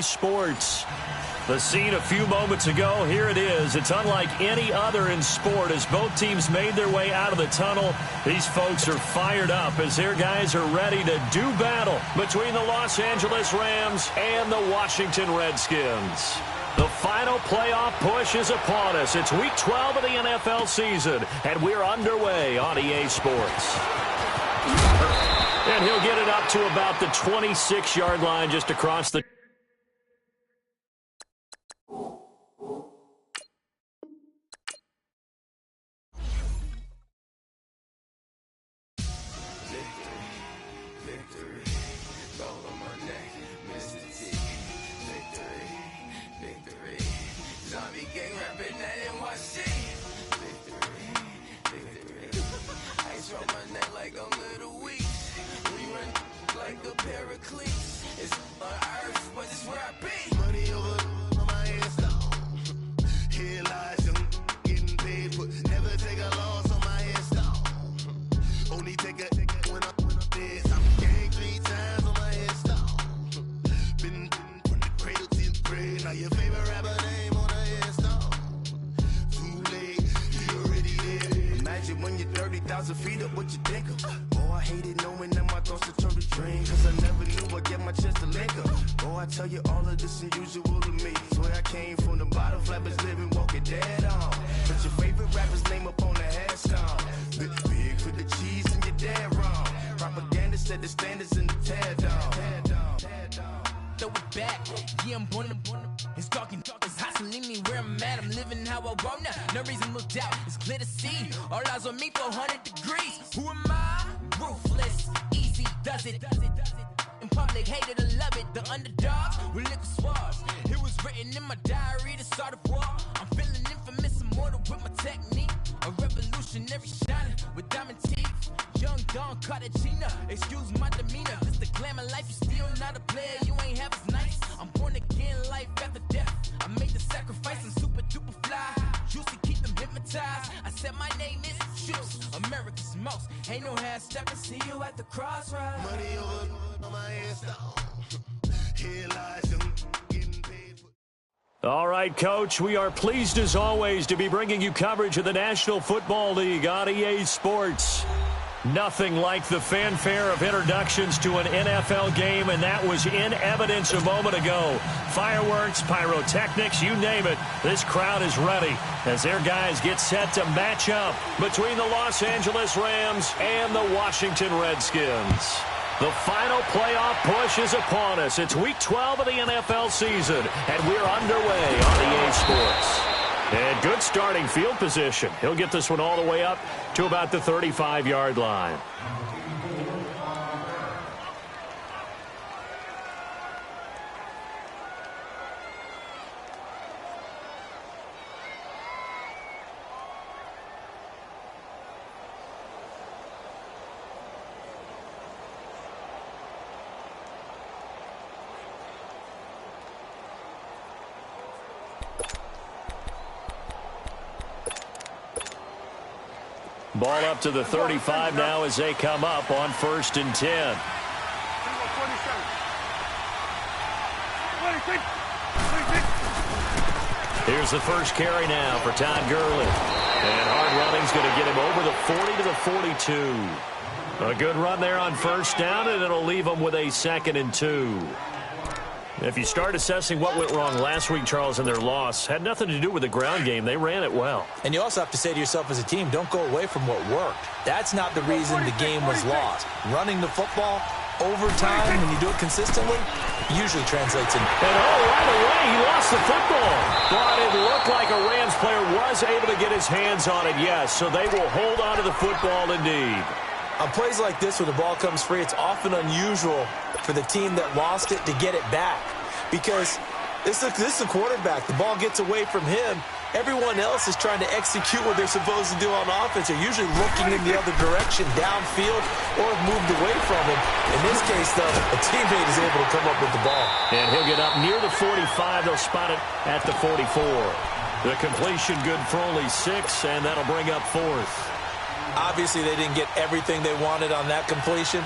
Sports. The scene a few moments ago, here it is. It's unlike any other in sport as both teams made their way out of the tunnel. These folks are fired up as their guys are ready to do battle between the Los Angeles Rams and the Washington Redskins. The final playoff push is upon us. It's week 12 of the NFL season, and we're underway on EA Sports. And he'll get it up to about the 26-yard line just across the... feet up, what you think of? Oh, I hated knowing that my thoughts would turn to dream, cause I never knew I'd get my chest to link up. Oh, I tell you all of this unusual to me. Swear I came from the bottom, flappers living, walking dead on. Put your favorite rapper's name up on the headstone. Big for the cheese and you're dead wrong. Propaganda set the standards in the tear down. Throw it back, yeah, I'm born to it's talking, it's hustling me where I'm at. I'm living how I want now. No reason to doubt, it's clear to see. All eyes on me, 400 degrees. Who am I? Ruthless, easy, does it. In public, hate it or love it. The underdogs with liquor swabs. It was written in my diary to start a war. I'm feeling infamous, immortal with my technique. A revolutionary shining with diamond teeth. Young Don Cartagena, excuse my demeanor. This the glamour life, you still not a player. You ain't half as nice. I'm born again, life after death. I made the sacrifice and super duper fly. Used to keep them hypnotized. I said my name is Juice, America's most. Ain't no half stepping, see you at the crossroads. Money over on my headstone. Here lies them getting paid for. All right, Coach, we are pleased as always to be bringing you coverage of the National Football League on EA Sports. Nothing like the fanfare of introductions to an NFL game, and that was in evidence a moment ago. Fireworks, pyrotechnics, you name it. This crowd is ready as their guys get set to match up between the Los Angeles Rams and the Washington Redskins. The final playoff push is upon us. It's week 12 of the NFL season, and we're underway on EA Sports. And good starting field position. He'll get this one all the way up to about the 35-yard line. Ball up to the 35 now as they come up on 1st and 10. Here's the first carry now for Todd Gurley. And hard running's going to get him over the 40 to the 42. A good run there on 1st down, and it'll leave him with a 2nd and 2. If you start assessing what went wrong last week, Charles, in their loss, had nothing to do with the ground game. They ran it well. And you also have to say to yourself as a team, don't go away from what worked. That's not the reason the game was lost. Running the football over time, when you do it consistently, usually translates in. And right away, he lost the football. But it looked like a Rams player was able to get his hands on it, yes. So they will hold on to the football indeed. On plays like this where the ball comes free, it's often unusual for the team that lost it to get it back. Because this is the quarterback. The ball gets away from him. Everyone else is trying to execute what they're supposed to do on offense. They're usually looking in the other direction, downfield, or have moved away from him. In this case, though, a teammate is able to come up with the ball. And he'll get up near the 45. They'll spot it at the 44. The completion good for only 6, and that'll bring up 4th. Obviously, they didn't get everything they wanted on that completion,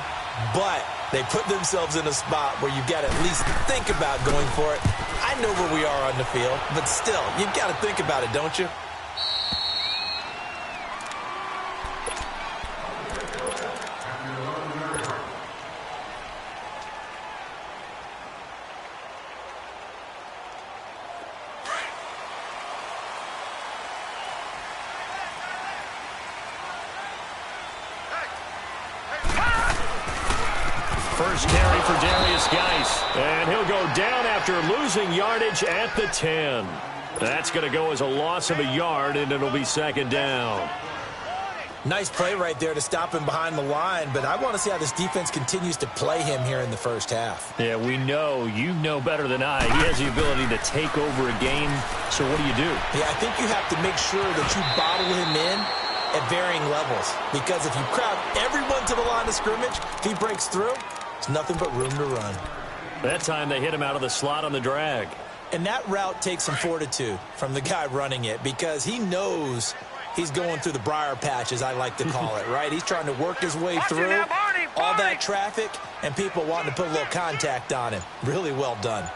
but They put themselves in a spot where you've got to at least think about going for it. I know where we are on the field, but still, you've got to think about it, don't you? First carry for Darius Geis, and he'll go down after losing yardage at the 10. That's going to go as a loss of a yard, and it'll be second down. Nice play right there to stop him behind the line, but I want to see how this defense continues to play him here in the first half. Yeah, we know. You know better than I. He has the ability to take over a game, so what do you do? Yeah, I think you have to make sure that you bottle him in at varying levels, because if you crowd everyone to the line of scrimmage, if he breaks through, it's nothing but room to run. That time they hit him out of the slot on the drag. And that route takes some fortitude from the guy running it, because he knows he's going through the briar patch, as I like to call it, right? He's trying to work his way through all that traffic and people wanting to put a little contact on him. Really well done.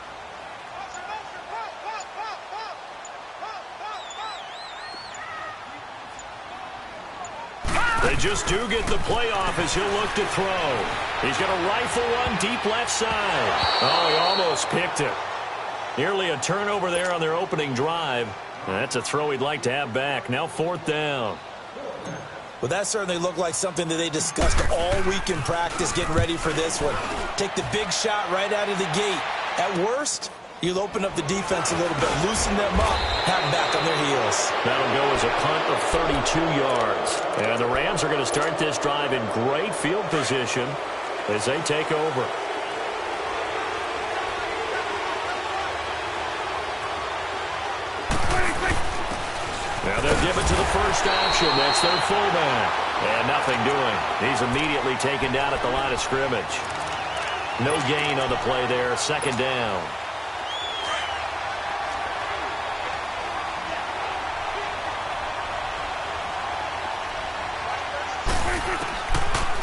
They just do get the playoff as he'll look to throw. He's going to rifle one deep left side. Oh, he almost picked it. Nearly a turnover there on their opening drive. That's a throw he'd like to have back. Now fourth down. Well, that certainly looked like something that they discussed all week in practice getting ready for this one. Take the big shot right out of the gate. At worst, you'll open up the defense a little bit, loosen them up, have them back on their heels. That'll go as a punt of 32 yards. And the Rams are going to start this drive in great field position as they take over. Now they'll give it to the first option. That's their fullback. And nothing doing. He's immediately taken down at the line of scrimmage. No gain on the play there. Second down.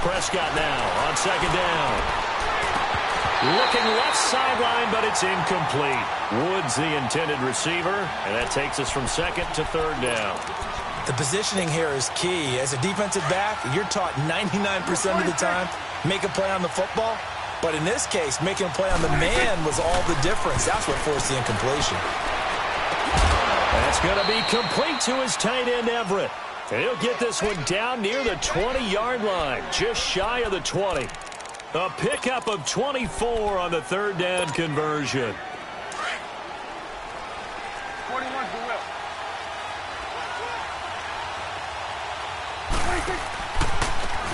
Prescott now on second down. Looking left sideline, but it's incomplete. Woods the intended receiver, and that takes us from second to third down. The positioning here is key. As a defensive back, you're taught 99% of the time, make a play on the football. But in this case, making a play on the man was all the difference. That's what forced the incompletion. That's going to be complete to his tight end, Everett. And he'll get this one down near the 20-yard line, just shy of the 20. A pickup of 24 on the third down conversion. 41 for Will.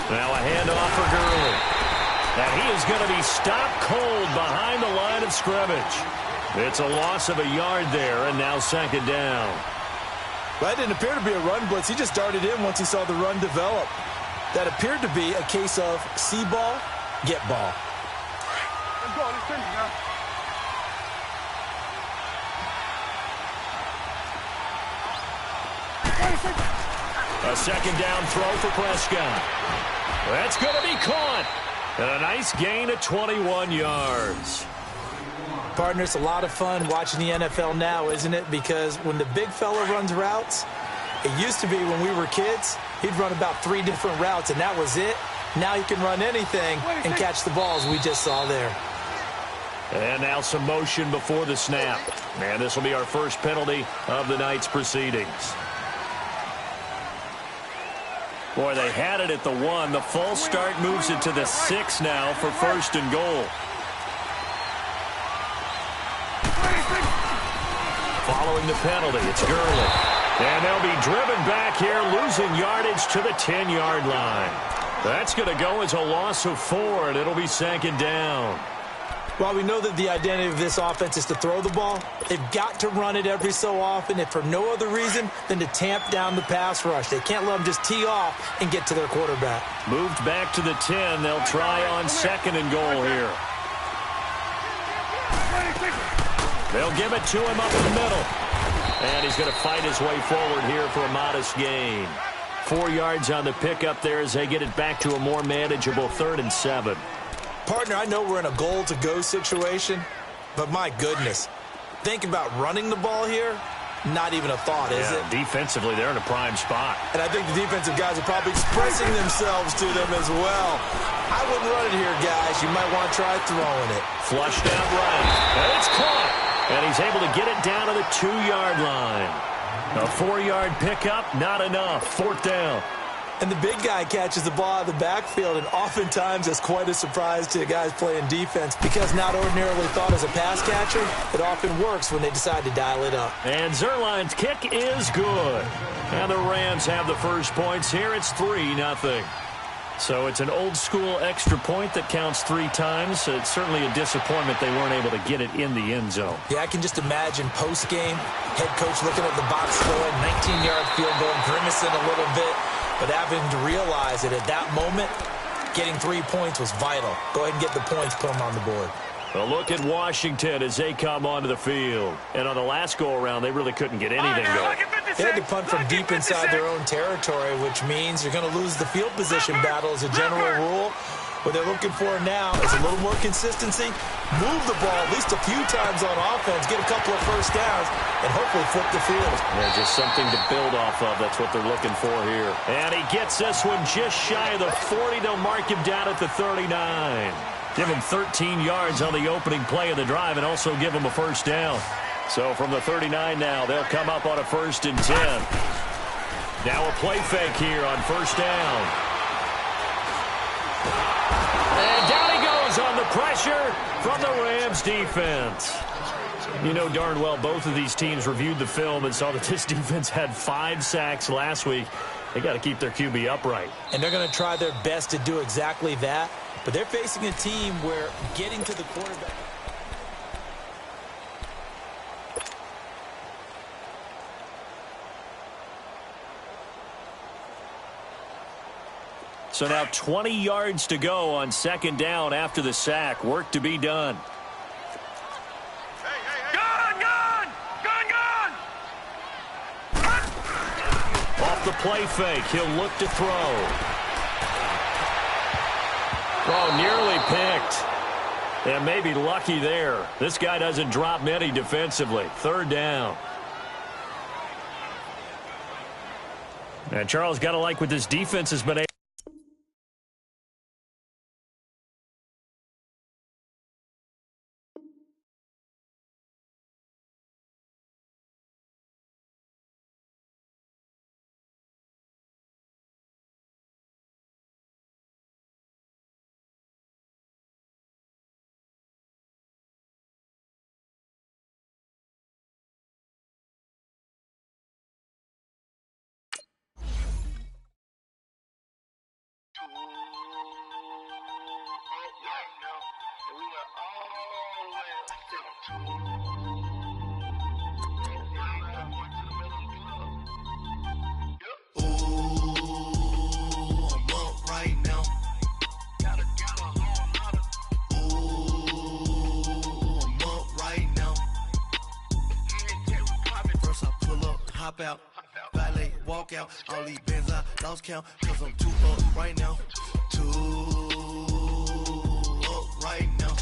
Now a handoff for Gurley. And he is going to be stopped cold behind the line of scrimmage. It's a loss of a yard there, and now second down. Well, that didn't appear to be a run blitz. He just darted in once he saw the run develop. That appeared to be a case of see ball, get ball. Let's go. Let's finish now. A second down throw for Prescott. That's going to be caught. And a nice gain of 21 yards. Partner, it's a lot of fun watching the NFL now, isn't it? Because when the big fella runs routes, it used to be when we were kids, he'd run about 3 different routes, and that was it. Now he can run anything and catch the balls we just saw there. And now some motion before the snap. And this will be our first penalty of the night's proceedings. Boy, they had it at the 1. The false start moves it to the 6 now for first and goal. Following the penalty, it's Gurley. And they'll be driven back here, losing yardage to the 10-yard line. That's going to go as a loss of 4, and it'll be second down. While we know that the identity of this offense is to throw the ball, they've got to run it every so often, if for no other reason than to tamp down the pass rush. They can't let them just tee off and get to their quarterback. Moved back to the 10. They'll try on second and goal here. They'll give it to him up the middle. And he's going to fight his way forward here for a modest gain. 4 yards on the pickup there as they get it back to a more manageable 3rd and 7. Partner, I know we're in a goal-to-go situation, but my goodness, think about running the ball here. Not even a thought, is it? Defensively, they're in a prime spot. And I think the defensive guys are probably expressing themselves to them as well. I wouldn't run it here, guys. You might want to try throwing it. Flushed out right. And it's caught. And he's able to get it down to the 2-yard line. A 4-yard pickup, not enough. 4th down. And the big guy catches the ball out of the backfield, and oftentimes it's quite a surprise to guys playing defense because not ordinarily thought as a pass catcher, it often works when they decide to dial it up. And Zerline's kick is good. And the Rams have the first points here. It's 3-0. So it's an old-school extra point that counts 3 times. It's certainly a disappointment they weren't able to get it in the end zone. Yeah, I can just imagine post-game, head coach looking at the box score, 19-yard field goal, grimacing a little bit. But having to realize that at that moment, getting 3 points was vital. Go ahead and get the points, put them on the board. A look at Washington as they come onto the field. And on the last go-around, they really couldn't get anything going. They had to punt from deep inside their own territory, which means you're going to lose the field position battle as a general rule. What they're looking for now is a little more consistency, move the ball at least a few times on offense, get a couple of first downs, and hopefully flip the field. Yeah, just something to build off of. That's what they're looking for here. And he gets this one just shy of the 40. They'll mark him down at the 39. Give him 13 yards on the opening play of the drive and also give him a first down. So from the 39 now, they'll come up on a 1st and 10. Now a play fake here on first down. And down he goes on the pressure from the Rams defense. You know darn well both of these teams reviewed the film and saw that this defense had 5 sacks last week. They got to keep their QB upright. And they're going to try their best to do exactly that. But they're facing a team where getting to the quarterback... So now 20 yards to go on 2nd down after the sack. Work to be done. Off the play fake, he'll look to throw. Oh, nearly picked. And maybe lucky there. This guy doesn't drop many defensively. 3rd down. And Charles, got to like what this defense has been able. Out, valet, walk out, all these bands I lost count, cause I'm 2 up right now, 2 up right now,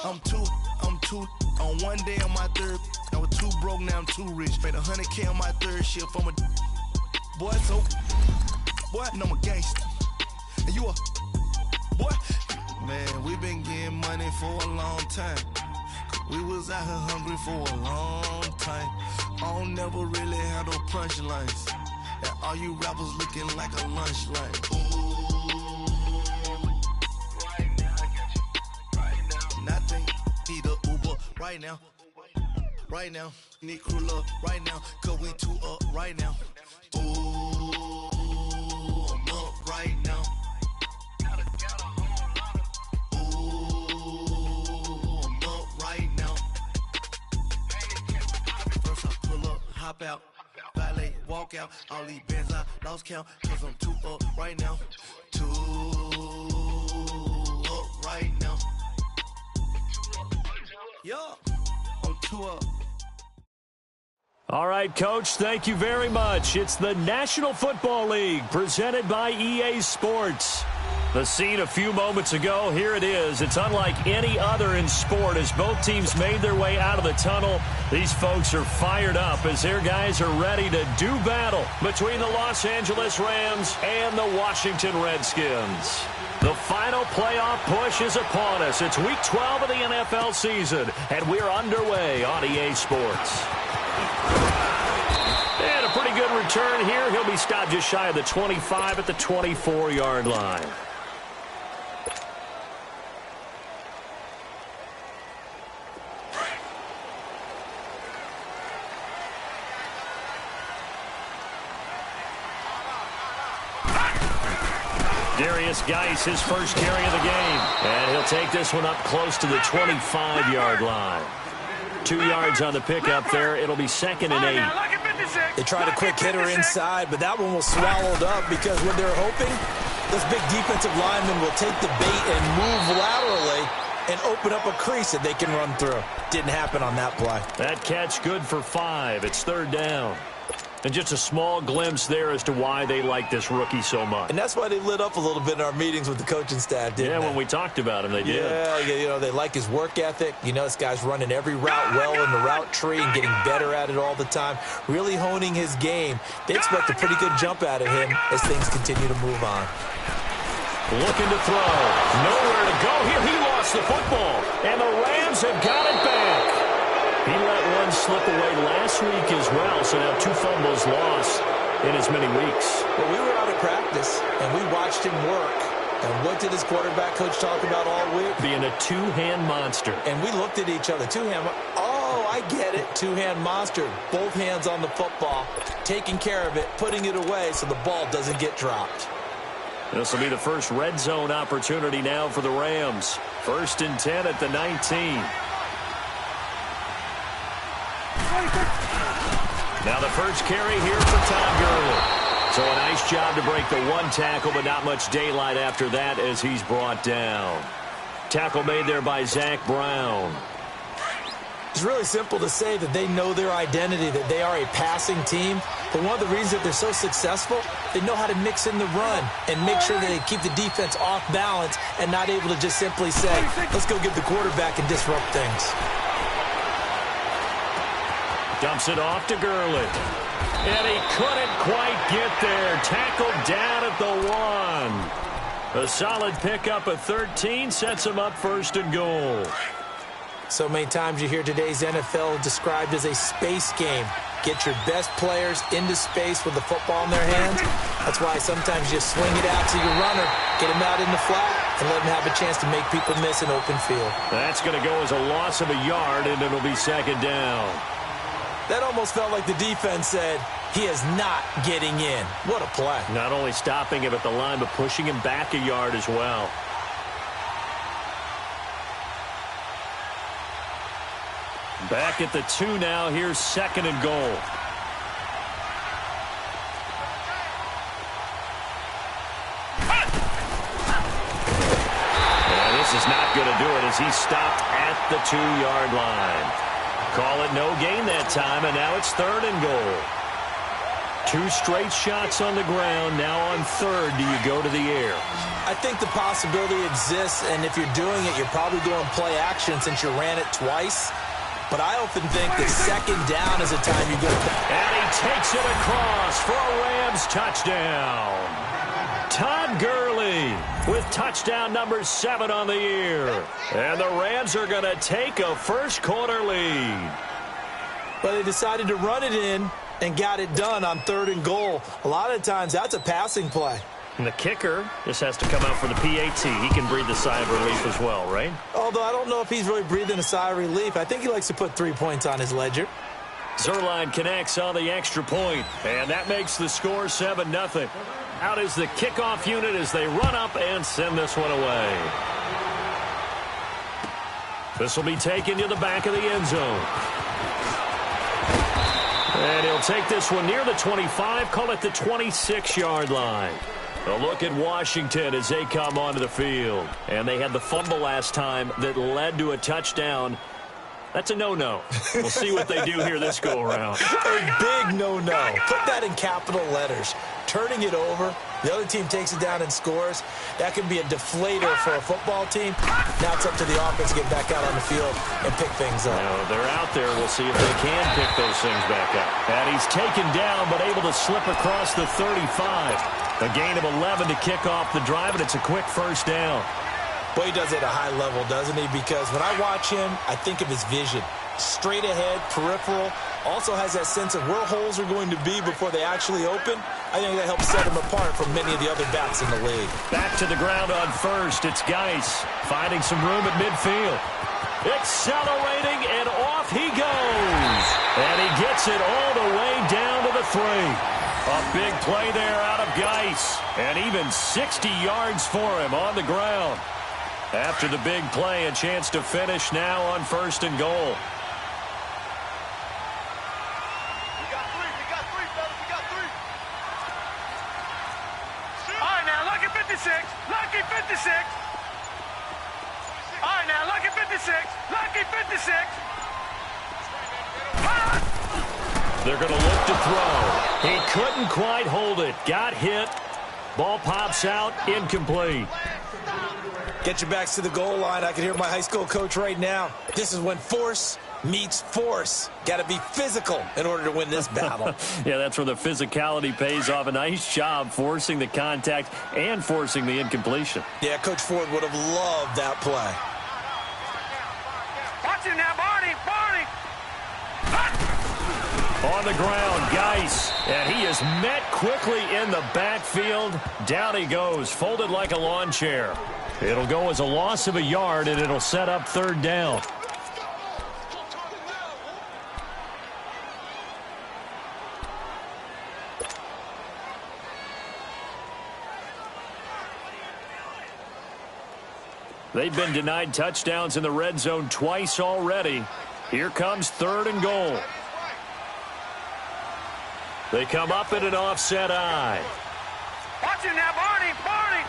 I'm two, on one day on my 3rd, I was 2 broke, now I'm 2 rich, made 100K on my 3rd shift, I'm a boy, so, boy, and I'm a gangster, and you a, boy, man, we been getting money for a long time. We was out here hungry for a long time. I don't never really have no punchlines. And all you rappers looking like a lunch line. Right now, I got you. Right now. Nothing. Need a Uber right now. Right now. Need crew love right now. Cause we 2 up right now. Ooh, I'm up right now. Hop out, valet, walk out, all these bands I lost count, cause I'm 2 up right now, 2 up right now, yeah, I'm 2 up. All right, Coach, thank you very much. It's the National Football League presented by EA Sports. The scene a few moments ago, here it is. It's unlike any other in sport as both teams made their way out of the tunnel. These folks are fired up as their guys are ready to do battle between the Los Angeles Rams and the Washington Redskins. The final playoff push is upon us. It's Week 12 of the NFL season, and we're underway on EA Sports. And a pretty good return here. He'll be stopped just shy of the 25 at the 24-yard line. Darius Geis, his first carry of the game. And he'll take this one up close to the 25-yard line. 2 yards on the pickup there. It'll be 2nd and 8. They tried a quick hitter inside, but that one was swallowed up because when they're hoping, this big defensive lineman will take the bait and move laterally and open up a crease that they can run through. Didn't happen on that play. That catch good for 5. It's 3rd down. And just a small glimpse there as to why they like this rookie so much. And that's why they lit up a little bit in our meetings with the coaching staff, didn't they? When we talked about him, they did. Yeah, they like his work ethic. This guy's running every route well in the route tree and getting better at it all the time, really honing his game. They expect a pretty good jump out of him as things continue to move on. Looking to throw. Nowhere to go here. He lost the football, and the Rams have got it back. He let one slip away last week as well, so now 2 fumbles lost in as many weeks. Well, we were out of practice, and we watched him work. And what did his quarterback coach talk about all week? Being a 2-hand monster. And we looked at each other. 2-hand. Oh, I get it. 2-hand monster. Both hands on the football, taking care of it, putting it away so the ball doesn't get dropped. This will be the first red zone opportunity now for the Rams. 1st and 10 at the 19. Now the first carry here for Todd Gurley. So a nice job to break the 1 tackle, but not much daylight after that as he's brought down. Tackle made there by Zach Brown. It's really simple to say that they know their identity, that they are a passing team. But one of the reasons that they're so successful, they know how to mix in the run and make sure that they keep the defense off balance and not able to just simply say, let's go get the quarterback and disrupt things. Dumps it off to Gurley. And he couldn't quite get there. Tackled down at the 1. A solid pickup of 13 sets him up 1st and goal. So many times you hear today's NFL described as a space game. Get your best players into space with the football in their hands. That's why sometimes you swing it out to your runner, get him out in the flat, and let him have a chance to make people miss an open field. That's going to go as a loss of a yard, and it'll be 2nd down. That almost felt like the defense said, he is not getting in. What a play. Not only stopping him at the line, but pushing him back a yard as well. Back at the 2 now. Here's 2nd and goal. And this is not going to do it as he's stopped at the 2-yard line. Call it no gain that time, and now it's 3rd and goal. 2 straight shots on the ground. Now on 3rd, do you go to the air? I think the possibility exists, and if you're doing it, you're probably going play action since you ran it twice. But I often think that 2nd down is a time you go. And he takes it across for a Rams touchdown. Todd Gurley with touchdown number 7 on the year. And the Rams are going to take a first-quarter lead. But they decided to run it in and got it done on 3rd and goal. A lot of times that's a passing play. And the kicker just has to come out for the PAT. He can breathe a sigh of relief as well, right? Although I don't know if he's really breathing a sigh of relief. I think he likes to put 3 points on his ledger. Zerline connects on the extra point, and that makes the score 7-0. Out is the kickoff unit as they run up and send this one away. This will be taken to the back of the end zone. And he'll take this one near the 25, call it the 26-yard line. A look at Washington as they come onto the field. And they had the fumble last time that led to a touchdown. That's a no-no. We'll see what they do here this go-around. A big no-no. Put that in capital letters. Turning it over The other team takes it down and scores. That can be a deflator for a football team. Now it's up to the offense to get back out on the field and pick things up. They're out there. We'll see if they can pick those things back up. And he's taken down, but able to slip across the 35. A gain of 11 to kick off the drive, and it's a quick first down. Boy, he does it at a high level, doesn't he? Because when I watch him, I think of his vision. Straight ahead, peripheral. Also has that sense of where holes are going to be before they actually open. I think that helps set him apart from many of the other backs in the league. Back to the ground on first. It's Geis finding some room at midfield. Accelerating, and off he goes. And he gets it all the way down to the 3. A big play there out of Geis. And even 60 yards for him on the ground. After the big play, a chance to finish now on 1st and goal. Lucky 56. All right, now, lucky 56. Lucky 56. They're going to look to throw. He couldn't quite hold it. Got hit. Ball pops out. Incomplete. Get your backs to the goal line. I can hear my high school coach right now. This is when force meets force. Got to be physical in order to win this battle. Yeah, that's where the physicality pays off. A nice job forcing the contact and forcing the incompletion. Yeah, Coach Ford would have loved that play. Watch him now, Barney. Barney. On the ground, Geis. And he is met quickly in the backfield. Down he goes, folded like a lawn chair. It'll go as a loss of a yard, and it'll set up 3rd down. They've been denied touchdowns in the red zone twice already. Here comes 3rd and goal. They come up in an offset eye. Watch him now, Barney. Barney.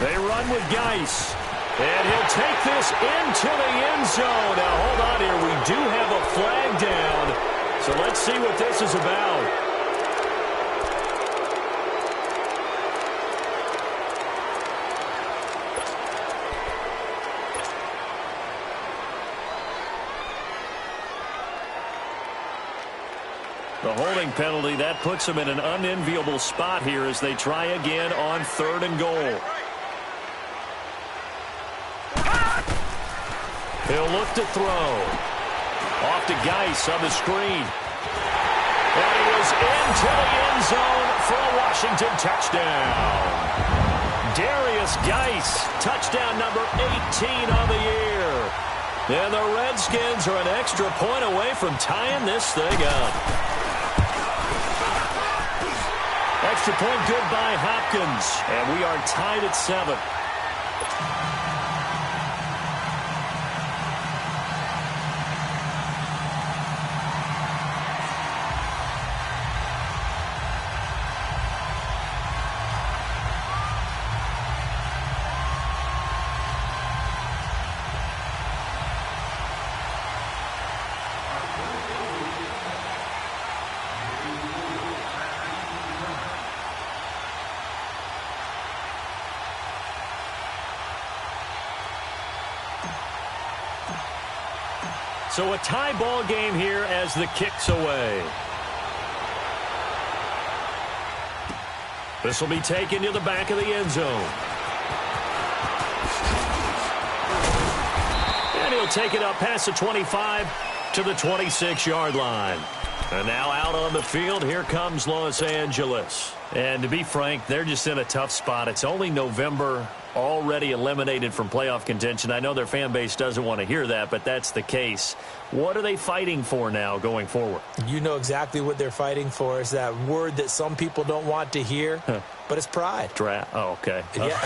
They run with Geis. And he'll take this into the end zone. Now, hold on here. We do have a flag down. So let's see what this is about. The holding penalty, that puts them in an unenviable spot here as they try again on 3rd and goal. He'll look to throw. Off to Geis on the screen. And he is into the end zone for a Washington touchdown. Darius Geis, touchdown number 18 on the year. And the Redskins are an extra point away from tying this thing up. Extra point good by Hopkins. And we are tied at 7. So a tie ball game here as the kick's away. This will be taken to the back of the end zone. And he'll take it up past the 25 to the 26-yard line. And now out on the field, here comes Los Angeles. And to be frank, they're just in a tough spot. It's only November, already eliminated from playoff contention. I know their fan base doesn't want to hear that, but that's the case. What are they fighting for now going forward? You know exactly what they're fighting for. Is that word that some people don't want to hear, but it's pride. Draft. Oh, okay. Yeah.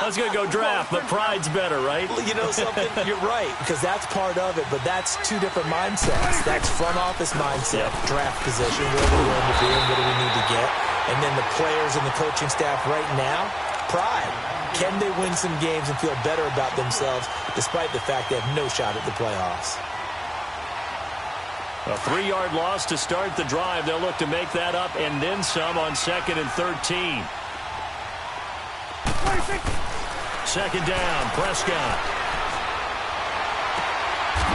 I was going to go draft, but pride's better, right? Well, you know something? You're right, because that's part of it, but that's two different mindsets. That's front office mindset, draft position, where we're going to be and what do we need to get. And then the players and the coaching staff right now, pride. Can they win some games and feel better about themselves despite the fact they have no shot at the playoffs? A 3-yard loss to start the drive. They'll look to make that up and then some on 2nd and 13. Second down, Prescott.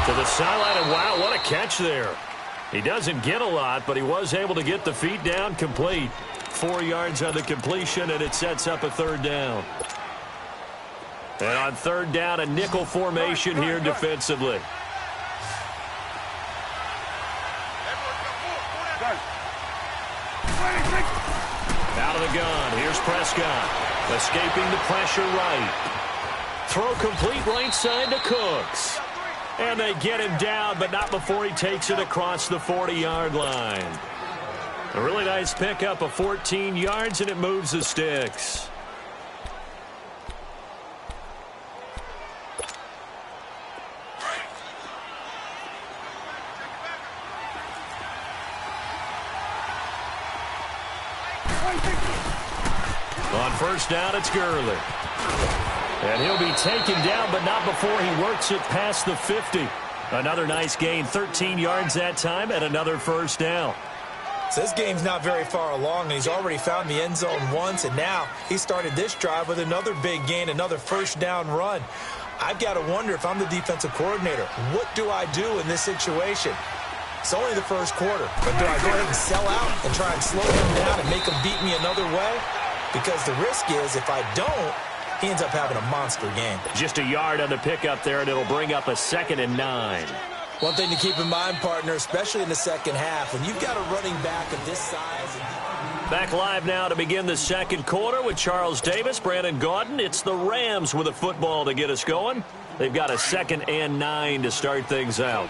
To the sideline, and wow, what a catch there. He doesn't get a lot, but he was able to get the feet down complete. 4 yards on the completion, and it sets up a 3rd down. And on 3rd down, a nickel formation here defensively. Out of the gun, here's Prescott. Escaping the pressure right. Throw complete right side to Cooks. And they get him down, but not before he takes it across the 40-yard line. A really nice pickup of 14 yards, and it moves the sticks. On 1st down, it's Gurley. And he'll be taken down, but not before he works it past the 50. Another nice gain, 13 yards that time, and another 1st down. So this game's not very far along, and he's already found the end zone once, and now he started this drive with another big gain, another 1st down run. I've got to wonder if I'm the defensive coordinator, what do I do in this situation? It's only the 1st quarter, but do I go ahead and sell out and try and slow him down and make him beat me another way? Because the risk is if I don't, he ends up having a monster game. Just a yard on the pickup there, and it'll bring up a 2nd and 9. One thing to keep in mind, partner, especially in the second half, when you've got a running back of this size. Back live now to begin the 2nd quarter with Charles Davis, Brandon Gaudin. It's the Rams with a football to get us going. They've got a 2nd and 9 to start things out.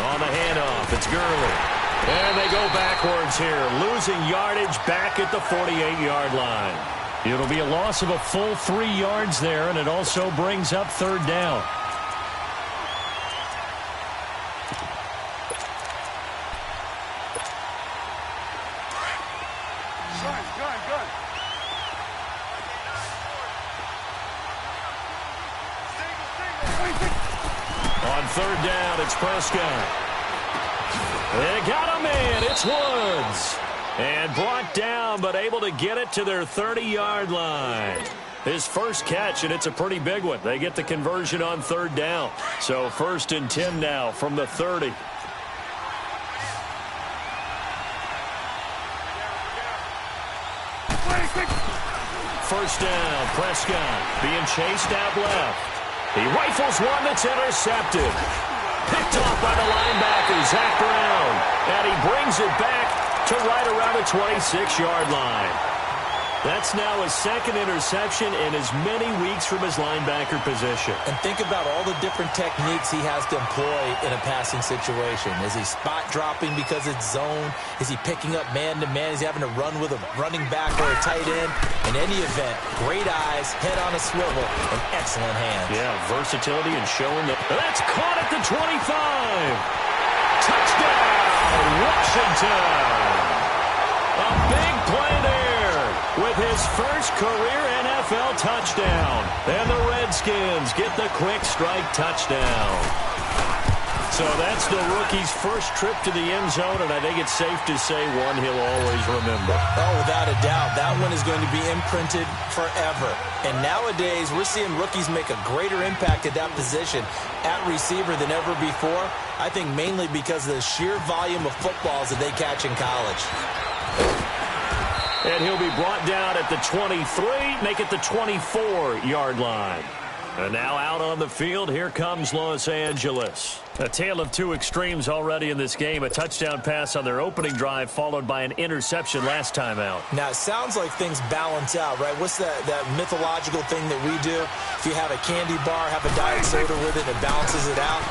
On the handoff, it's Gurley. And they go backwards here, losing yardage back at the 48-yard line. It'll be a loss of a full 3 yards there, and it also brings up 3rd down. On 3rd down, it's Prescott. They got a man. It's Woods. And brought down, but able to get it to their 30-yard line. His first catch, and it's a pretty big one. They get the conversion on 3rd down. So 1st and 10 now from the 30. First down, Prescott being chased out left. He rifles one that's intercepted. Picked off by the linebacker, Zach Brown. And he brings it back to right around the 26-yard line. That's now his 2nd interception in as many weeks from his linebacker position. And think about all the different techniques he has to employ in a passing situation. Is he spot dropping because it's zone? Is he picking up man-to-man? Is he having to run with a running back or a tight end? In any event, great eyes, head on a swivel, and excellent hands. Yeah, versatility and showing that. That's caught at the 25. Touchdown, Washington. A big play there with his first career NFL touchdown. And the Redskins get the quick strike touchdown. So that's the rookie's first trip to the end zone, and I think it's safe to say one he'll always remember. Oh, without a doubt. That one is going to be imprinted forever. And nowadays, we're seeing rookies make a greater impact at that position at receiver than ever before. I think mainly because of the sheer volume of footballs that they catch in college. And he'll be brought down at the 23, make it the 24-yard line. And now out on the field, here comes Los Angeles. A tale of two extremes already in this game. A touchdown pass on their opening drive, followed by an interception last time out. Now, it sounds like things balance out, right? What's that mythological thing that we do? If you have a candy bar, have a diet soda with it, it balances it out.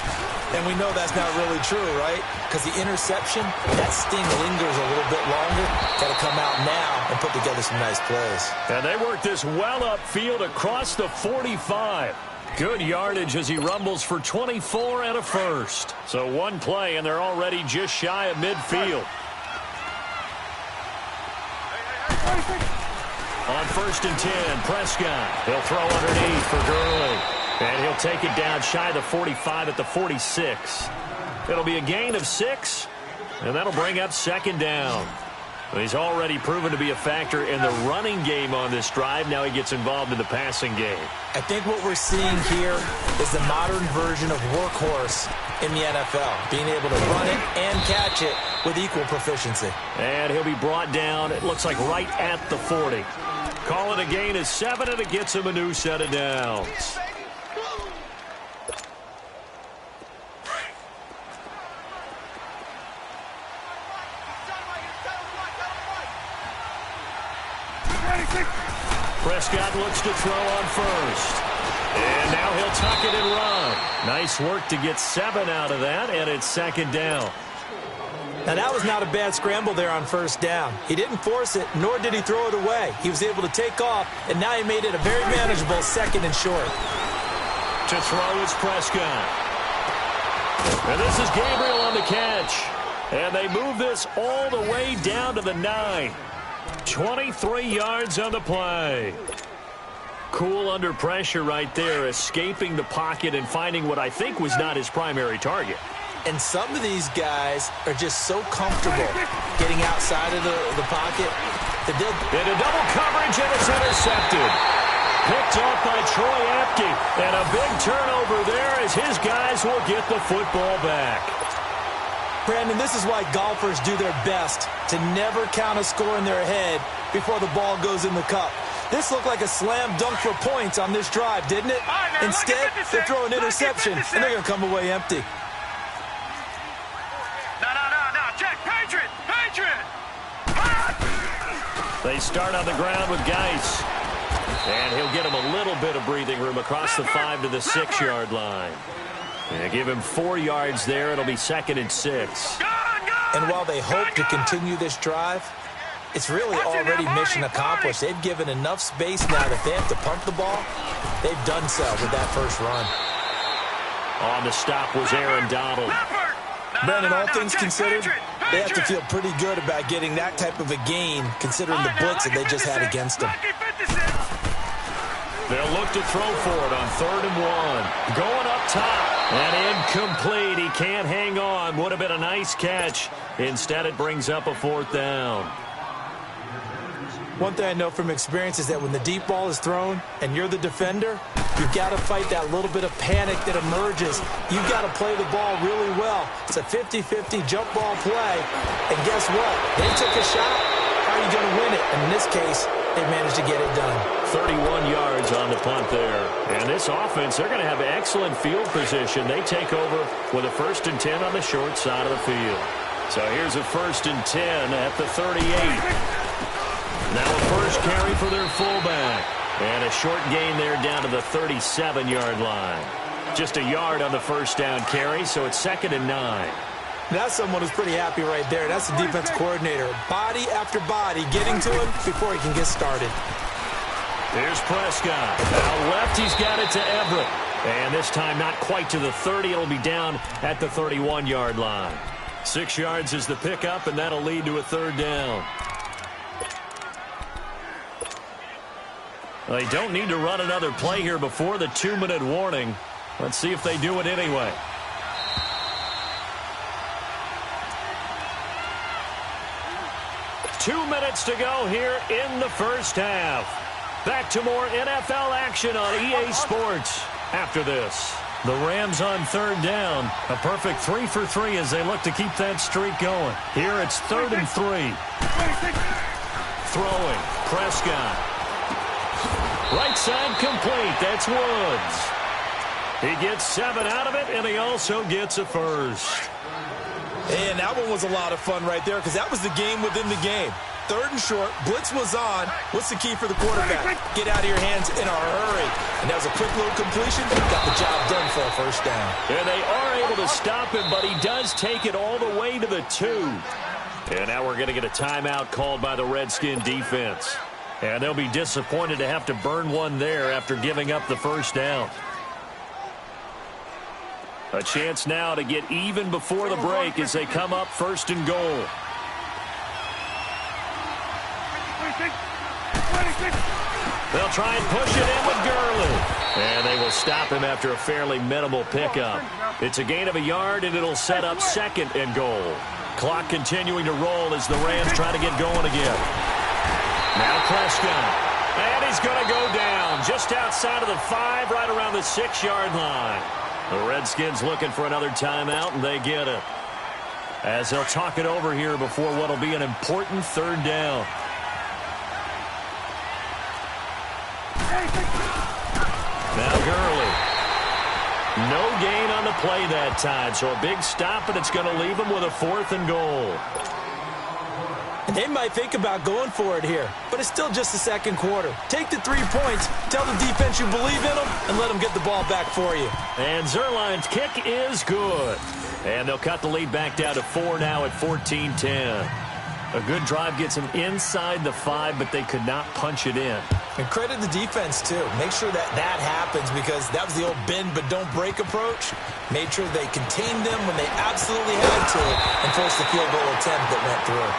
And we know that's not really true, right? Because the interception, that sting lingers a little bit longer. Got to come out now and put together some nice plays. And they work this well upfield across the 45. Good yardage as he rumbles for 24 and a first. So one play, and they're already just shy of midfield. On 1st and 10, Prescott. He'll throw underneath for Gurley. And he'll take it down shy of the 45 at the 46. It'll be a gain of 6, and that'll bring up 2nd down. He's already proven to be a factor in the running game on this drive. Now he gets involved in the passing game. I think what we're seeing here is the modern version of workhorse in the NFL, being able to run it and catch it with equal proficiency. And he'll be brought down, it looks like right at the 40. Call it a gain of 7, and it gets him a new set of downs. Prescott looks to throw on 1st. And now he'll tuck it and run. Nice work to get 7 out of that, and it's 2nd down. Now, that was not a bad scramble there on 1st down. He didn't force it, nor did he throw it away. He was able to take off, and now he made it a very manageable 2nd and short. To throw is Prescott. And this is Gabriel on the catch. And they move this all the way down to the 9. 23 yards on the play. Cool under pressure right there, escaping the pocket and finding what I think was not his primary target. And some of these guys are just so comfortable getting outside of the pocket. Into double coverage, and it's intercepted. Picked off by Troy Apke. And a big turnover there as his guys will get the football back. Brandon, this is why golfers do their best to never count a score in their head before the ball goes in the cup. This looked like a slam dunk for points on this drive, didn't it? Instead, they throw an interception, and they're going to come away empty. No, check, Patriot! They start on the ground with Geis. And he'll get him a little bit of breathing room across the 5 to the 6-yard line. And give him 4 yards there. It'll be 2nd and 6. And while they hope to continue this drive, it's really already mission accomplished. They've given enough space now that they have to punt the ball. They've done so with that first run. On the stop was Aaron Donald. Brandon, all things considered, they have to feel pretty good about getting that type of a gain, considering the blitz that they just had against them. They'll look to throw for it on 3rd and 1. Going up top. And incomplete. He can't hang on. Would have been a nice catch. Instead, it brings up a 4th down. One thing I know from experience is that when the deep ball is thrown and you're the defender, you've got to fight that little bit of panic that emerges. You've got to play the ball really well. It's a 50-50 jump ball play. And guess what? They took a shot. How are you going to win it? And in this case, they managed to get it done. 31 yards on the punt there. And this offense, they're going to have excellent field position. They take over with a 1st and 10 on the short side of the field. So here's a 1st and 10 at the 38. Now a first carry for their fullback. And a short gain there down to the 37-yard line. Just a yard on the 1st down carry, so it's 2nd and 9. That's someone who's pretty happy right there. That's the defense coordinator. Body after body getting to him before he can get started. Here's Prescott. Out left, he's got it to Everett. And this time not quite to the 30. It'll be down at the 31-yard line. 6 yards is the pickup, and that'll lead to a 3rd down. They don't need to run another play here before the 2-minute warning. Let's see if they do it anyway. Two minutes to go here in the first half. Back to more NFL action on EA Sports after this. The Rams on 3rd down. A perfect 3 for 3 as they look to keep that streak going. Here it's 3rd and 3. Throwing. Prescott. Right side complete. That's Woods. He gets 7 out of it, and he also gets a first. And that one was a lot of fun right there because that was the game within the game. 3rd and short, blitz was on. What's the key for the quarterback? Get out of your hands in a hurry. And that was a quick little completion. Got the job done for a 1st down. And they are able to stop him, but he does take it all the way to the 2. And now we're going to get a timeout called by the Redskin defense. And they'll be disappointed to have to burn one there after giving up the 1st down. A chance now to get even before the break as they come up 1st and goal. They'll try and push it in with Gurley. And they will stop him after a fairly minimal pickup. It's a gain of a yard, and it'll set up 2nd and goal. Clock continuing to roll as the Rams try to get going again. Now Prescott. And he's going to go down just outside of the 5, right around the 6-yard line. The Redskins looking for another timeout, and they get it. As they'll talk it over here before what will be an important 3rd down. Now Gurley. No gain on the play that time, so a big stop, and it's going to leave him with a 4th and goal. And they might think about going for it here, but it's still just the 2nd quarter. Take the 3 points, tell the defense you believe in them, and let them get the ball back for you. And Zerline's kick is good. And they'll cut the lead back down to 4 now at 14-10. A good drive gets them inside the 5, but they could not punch it in. And credit the defense, too. Make sure that happens, because that was the old bend but don't break approach. Made sure they contained them when they absolutely had to and forced the field goal attempt that went through.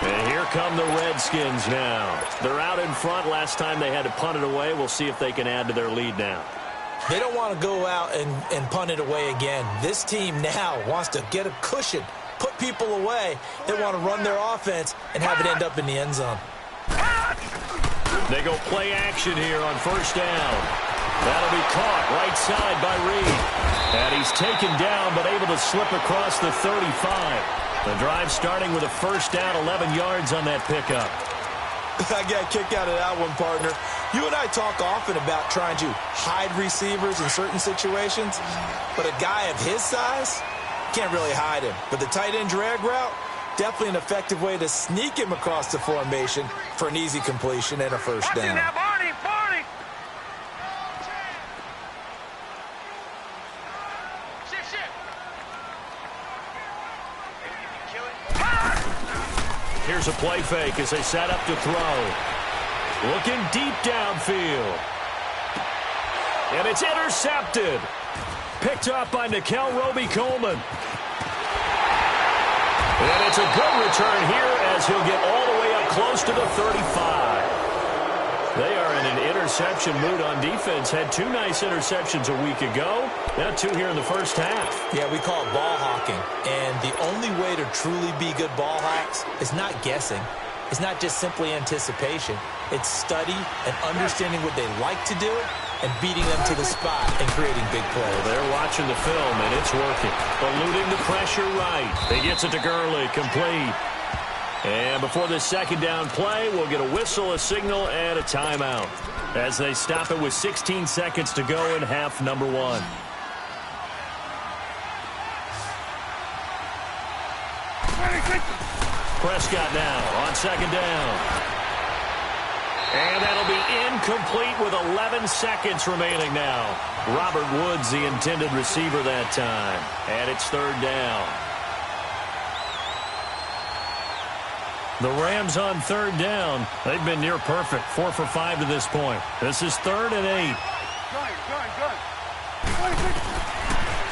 And here come the Redskins now. They're out in front. Last time they had to punt it away. We'll see if they can add to their lead now. They don't want to go out and punt it away again. This team now wants to get a cushion, put people away. They want to run their offense and have it end up in the end zone. They go play action here on 1st down. That'll be caught right side by Reed. And he's taken down but able to slip across the 35. The drive starting with a 1st down, 11 yards on that pickup. I got a kick out of that one, partner. You and I talk often about trying to hide receivers in certain situations, but a guy of his size can't really hide him. But the tight end drag route, definitely an effective way to sneak him across the formation for an easy completion and a 1st down. Here's a play fake as they set up to throw. Looking deep downfield. And it's intercepted. Picked up by Nickel Roby-Coleman. And it's a good return here as he'll get all the way up close to the 35. They are in an interception mood on defense. Had 2 nice interceptions a week ago. Now 2 here in the first half. Yeah, we call it ball hawking. And the only way to truly be good ball hawks is not guessing. It's not just simply anticipation. It's study and understanding what they like to do and beating them to the spot and creating big plays. Well, they're watching the film, and it's working. Eluding the pressure right. He gets it to Gurley, complete. And before the 2nd down play, we'll get a whistle, a signal, and a timeout as they stop it with 16 seconds to go in half number 1. Prescott now on 2nd down. And that'll be incomplete with 11 seconds remaining now. Robert Woods, the intended receiver that time. And it's 3rd down. The Rams on 3rd down. They've been near perfect. 4 for 5 to this point. This is 3rd and 8.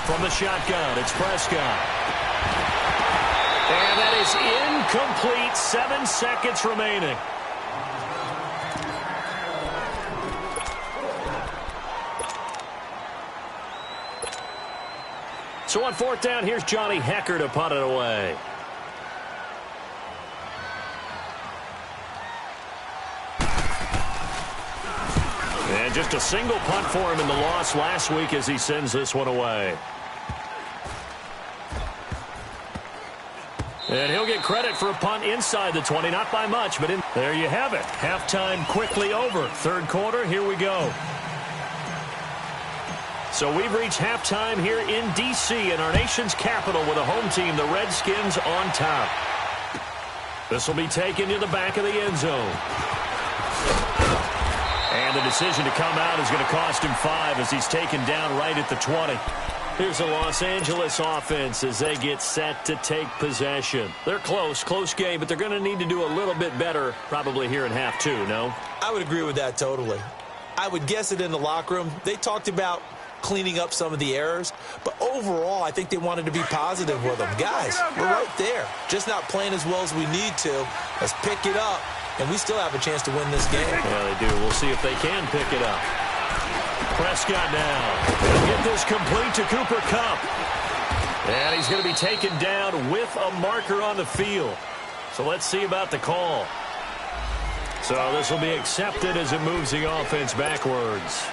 From the shotgun, it's Prescott. And that is incomplete. 7 seconds remaining. So on 4th down, here's Johnny Hecker to punt it away. And just a single punt for him in the loss last week as he sends this one away. And he'll get credit for a punt inside the 20, not by much, but there you have it. Halftime quickly over. 3rd quarter, here we go. So we've reached halftime here in D.C. in our nation's capital with a home team, the Redskins, on top. This will be taken to the back of the end zone. And the decision to come out is going to cost him 5 as he's taken down right at the 20. Here's the Los Angeles offense as they get set to take possession. They're close game, but they're going to need to do a little bit better probably here in half 2, no? I would agree with that totally. I would guess it in the locker room. They talked about cleaning up some of the errors, but overall I think they wanted to be positive with them. Guys, we're right there, just not playing as well as we need to. Let's pick it up and we still have a chance to win this game. Yeah, they do. We'll see if they can pick it up. Prescott now. He'll get this complete to Cooper Kupp. And he's going to be taken down with a marker on the field. So let's see about the call. So this will be accepted as it moves the offense backwards.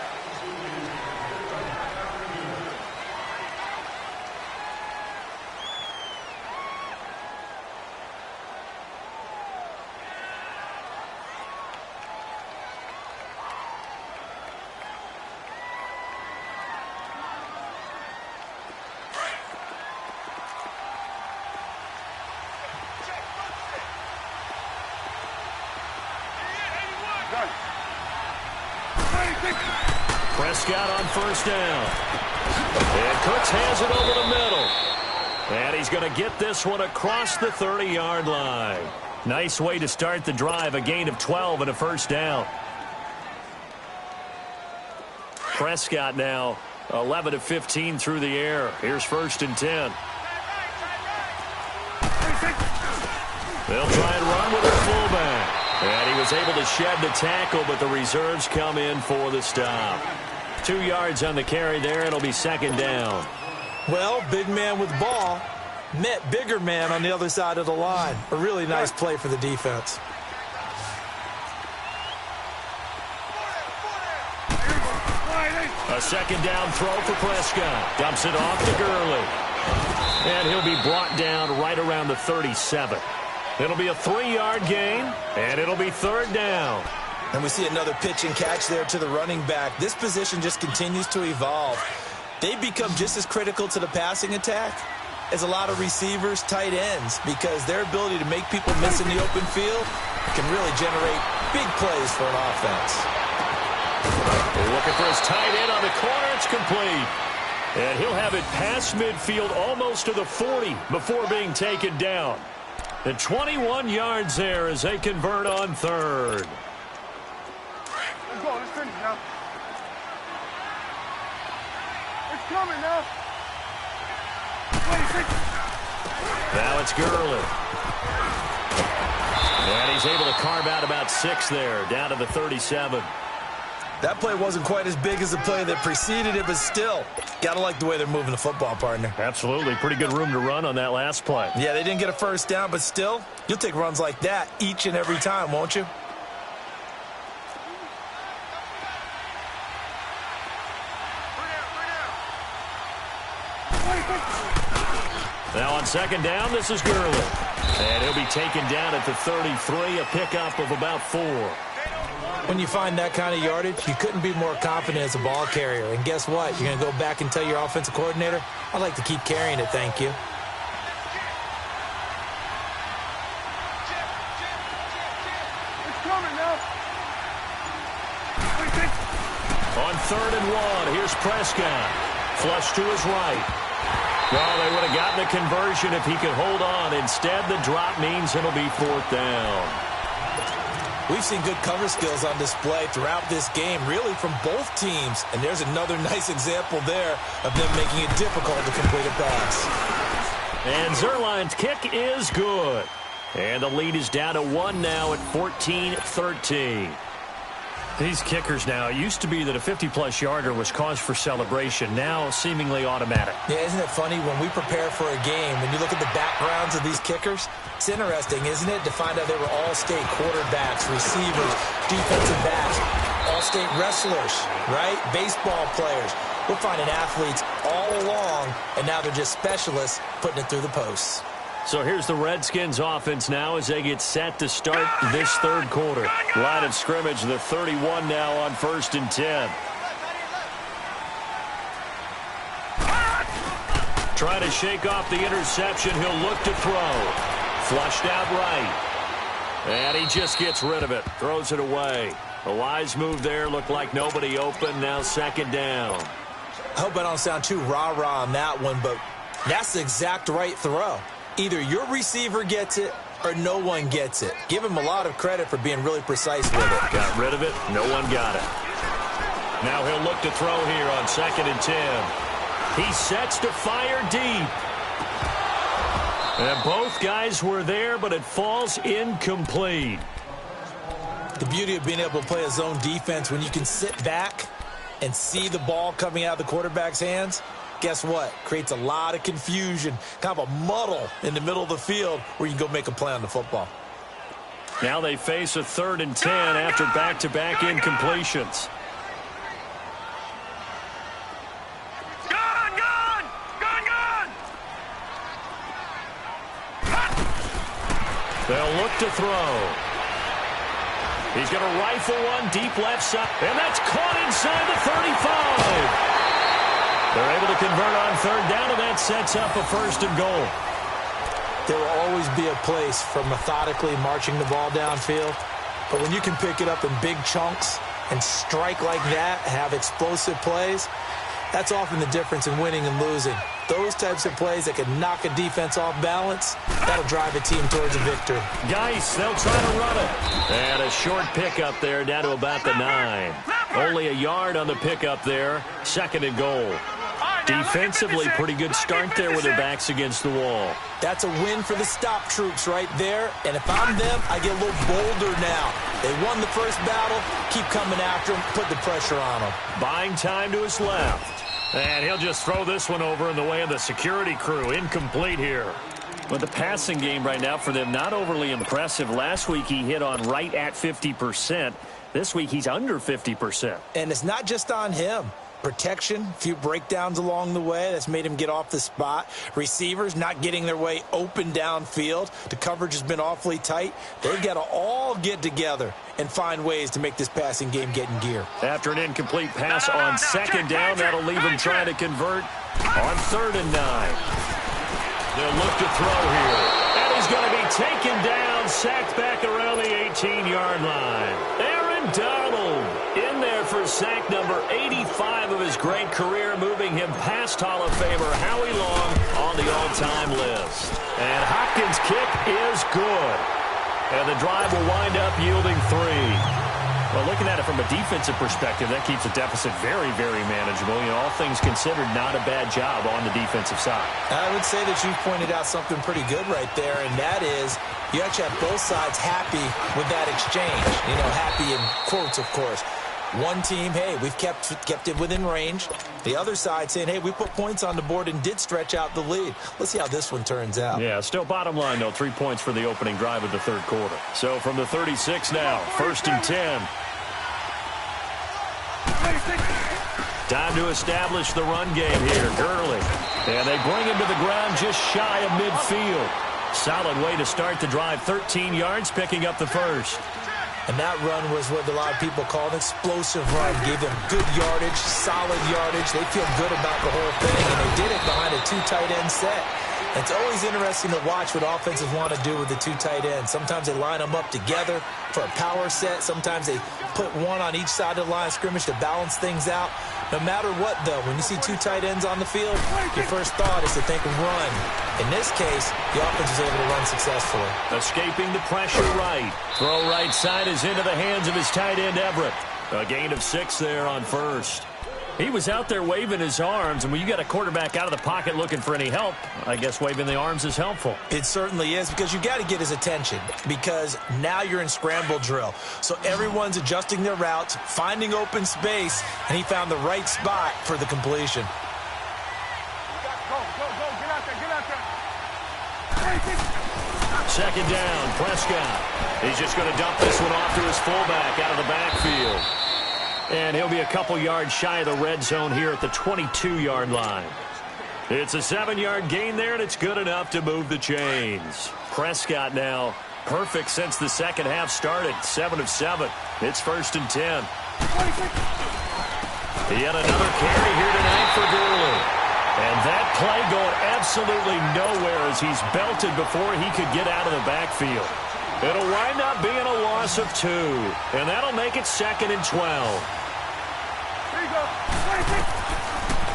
Prescott on first down. And Cooks has it over the middle. And he's going to get this one across the 30-yard line. Nice way to start the drive, a gain of 12 and a first down. Prescott now 11 of 15 through the air. Here's first and 10. They'll try and run with their fullback. And he was able to shed the tackle, but the reserves come in for the stop. 2 yards on the carry there. It'll be second down. Well, big man with ball met bigger man on the other side of the line. A really nice play for the defense. A second down throw for Prescott. Dumps it off to Gurley. And he'll be brought down right around the 37. It'll be a 3-yard gain, and it'll be third down. And we see another pitch and catch there to the running back. This position just continues to evolve. They become just as critical to the passing attack as a lot of receivers, tight ends, because their ability to make people miss in the open field can really generate big plays for an offense. Looking for his tight end on the corner. It's complete. And he'll have it past midfield almost to the 40 before being taken down. And 21 yards there as they convert on third. Let's go. Let's finish now. It's coming now. 26. Now it's Gurley. And he's able to carve out about 6 there, down to the 37. That play wasn't quite as big as the play that preceded it, but still, gotta like the way they're moving the football, partner. Absolutely. Pretty good room to run on that last play. Yeah, they didn't get a first down, but still, you'll take runs like that each and every time, won't you? Now on second down, this is Gurley. And he'll be taken down at the 33, a pickup of about 4. When you find that kind of yardage, you couldn't be more confident as a ball carrier. And guess what? You're going to go back and tell your offensive coordinator, I'd like to keep carrying it, thank you. It's coming now. On third and 1, here's Prescott. Flush to his right. Well, they would have gotten the conversion if he could hold on. Instead, the drop means it'll be fourth down. We've seen good cover skills on display throughout this game, really from both teams. And there's another nice example there of them making it difficult to complete a pass. And Zuerlein's kick is good. And the lead is down to 1 now at 14-13. These kickers now, it used to be that a 50-plus yarder was cause for celebration. Now seemingly automatic. Yeah, isn't it funny when we prepare for a game, when you look at the backgrounds of these kickers, it's interesting, isn't it, to find out they were all-state quarterbacks, receivers, defensive backs, all-state wrestlers, right? Baseball players. We're finding athletes all along, and now they're just specialists putting it through the posts. So here's the Redskins offense now as they get set to start this third quarter. Line of scrimmage, the 31 now on first and 10. Trying to shake off the interception. He'll look to throw. Flushed out right. And he just gets rid of it. Throws it away. A wise move there. Looked like nobody open. Now second down. I hope I don't sound too rah-rah on that one, but that's the exact right throw. Either your receiver gets it or no one gets it. Give him a lot of credit for being really precise with it. Got rid of it. No one got it. Now he'll look to throw here on second and 10. He sets to fire deep. And both guys were there, but it falls incomplete. The beauty of being able to play a zone defense when you can sit back and see the ball coming out of the quarterback's hands, guess what? Creates a lot of confusion, kind of a muddle in the middle of the field where you can go make a play on the football. Now they face a 3rd and 10 after back-to-back incompletions. They'll look to throw. He's going to rifle one deep left side, and that's caught inside the 35. They're able to convert on 3rd down, and that sets up a 1st and goal. There will always be a place for methodically marching the ball downfield, but when you can pick it up in big chunks and strike like that, have explosive plays, that's often the difference in winning and losing. Those types of plays that can knock a defense off balance, that'll drive a team towards a victory. Geis, they'll try to run it. And a short pickup there down to about the 9. Only a yard on the pickup there. 2nd and goal. Defensively, pretty good start there with their backs against the wall. That's a win for the stop troops right there. And if I'm them, I get a little bolder now. They won the first battle. Keep coming after them. Put the pressure on them. Buying time to his left. And he'll just throw this one over in the way of the security crew. Incomplete here. But the passing game right now for them, not overly impressive. Last week he hit on right at 50%. This week he's under 50%. And it's not just on him. Protection, a few breakdowns along the way. That's made him get off the spot. Receivers not getting their way open downfield. The coverage has been awfully tight. They've got to all get together and find ways to make this passing game get in gear. After an incomplete pass on 2nd down, that'll leave him trying to convert on 3rd and 9. They'll look to throw here. And he's going to be taken down, sacked back around the 18-yard line. Aaron Donald in there for sack number 85 of his great career, moving him past Hall of Famer Howie Long on the all-time list. And Hopkins' kick is good. And the drive will wind up yielding 3. Well, looking at it from a defensive perspective, that keeps the deficit very, very manageable. You know, all things considered, not a bad job on the defensive side. I would say that you've pointed out something pretty good right there, and that is you actually have both sides happy with that exchange. You know, happy in quotes, of course. One team, hey, we've kept it within range. The other side saying, hey, we put points on the board and did stretch out the lead. Let's see how this one turns out. Yeah, still bottom line, though, 3 points for the opening drive of the 3rd quarter. So from the 36 now, 1st and 10. Time to establish the run game here. Gurley. And they bring him to the ground just shy of midfield. Solid way to start the drive. 13 yards, picking up the 1st. And that run was what a lot of people call an explosive run. Gave them good yardage, solid yardage. They feel good about the whole thing, and they did it behind a 2 tight end set. It's always interesting to watch what offenses want to do with the 2 tight ends. Sometimes they line them up together for a power set. Sometimes they put one on each side of the line of scrimmage to balance things out. No matter what, though, when you see 2 tight ends on the field, your first thought is to think run. In this case, the offense was able to run successfully. Escaping the pressure right. Throw right side is into the hands of his tight end, Everett. A gain of 6 there on 1st. He was out there waving his arms, and when you got a quarterback out of the pocket looking for any help, I guess waving the arms is helpful. It certainly is, because you got to get his attention, because now you're in scramble drill. So everyone's adjusting their routes, finding open space, and he found the right spot for the completion. Go, get out there. 2nd down, Prescott. He's just going to dump this one off to his fullback out of the backfield. And he'll be a couple yards shy of the red zone here at the 22-yard line. It's a 7-yard gain there, and it's good enough to move the chains. Prescott now perfect since the second half started. 7 of 7. It's 1st and 10. He had another carry here tonight for Gurley. And that play going absolutely nowhere as he's belted before he could get out of the backfield. It'll wind up being a loss of 2, and that'll make it 2nd and 12.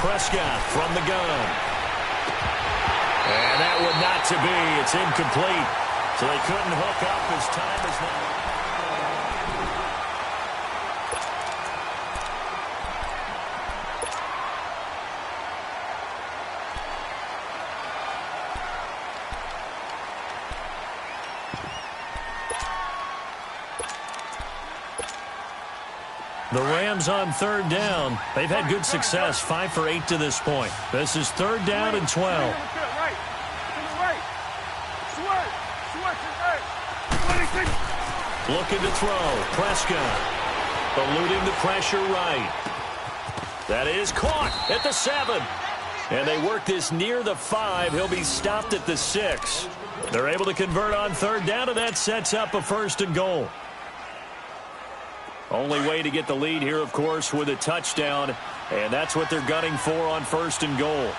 Prescott from the gun. And that one not to be. It's incomplete. So they couldn't hook up as time is now. The Rams on third down. They've had good success, 5 for 8 to this point. This is third down and 12. Looking to throw. Prescott. Eluding the pressure right. That is caught at the 7. And they work this near the 5. He'll be stopped at the 6. They're able to convert on third down, and that sets up a first and goal. Only way to get the lead here, of course, with a touchdown. And that's what they're gunning for on first and goal.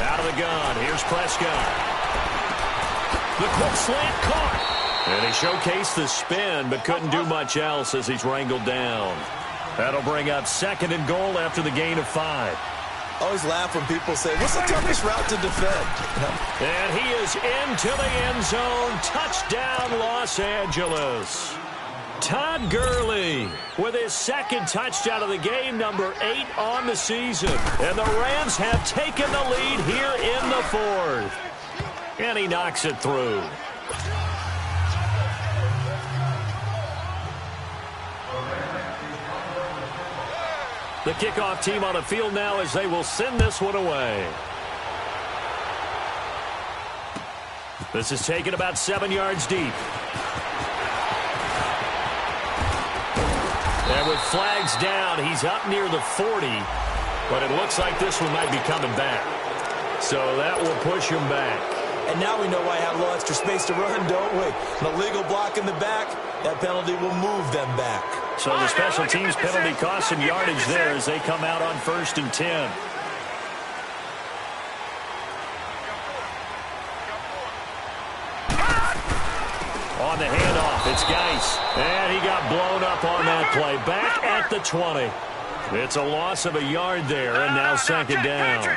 Out of the gun. Here's Prescott. The quick slant caught. And he showcased the spin, but couldn't do much else as he's wrangled down. That'll bring up second and goal after the gain of 5. Always laugh when people say, what's the toughest route to defend? And he is into the end zone. Touchdown, Los Angeles. Todd Gurley with his second touchdown of the game, number 8 on the season. And the Rams have taken the lead here in the 4th. And he knocks it through. The kickoff team on the field now as they will send this one away. This is taken about 7 yards deep. And with flags down, he's up near the 40. But it looks like this one might be coming back. So that will push him back. And now we know why I have a little extra space to run, don't we? An illegal block in the back, that penalty will move them back. So the special teams penalty costs some yardage there as they come out on first and 10. On the handoff, it's Geis. And he got blown up on that play. Back at the 20. It's a loss of a yard there, and now second down.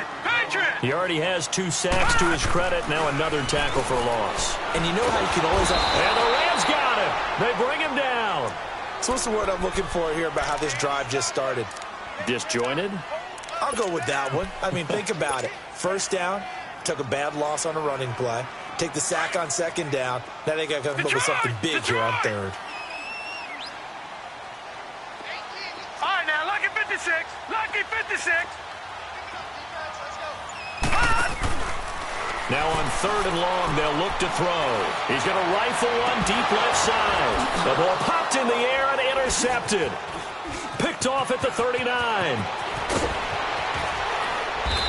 He already has 2 sacks to his credit. Now another tackle for loss. And you know how you can always... And the Rams got him. They bring him down. So what's the word I'm looking for here about how this drive just started? Disjointed? I'll go with that one. I mean, think about it. First down, took a bad loss on a running play. Take the sack on second down. Now they got to come up with something big here on third. All right, now, lucky 56. Lucky 56. Now on third and long, they'll look to throw. He's going to rifle one deep left side. The ball popped in the air and intercepted. Picked off at the 39.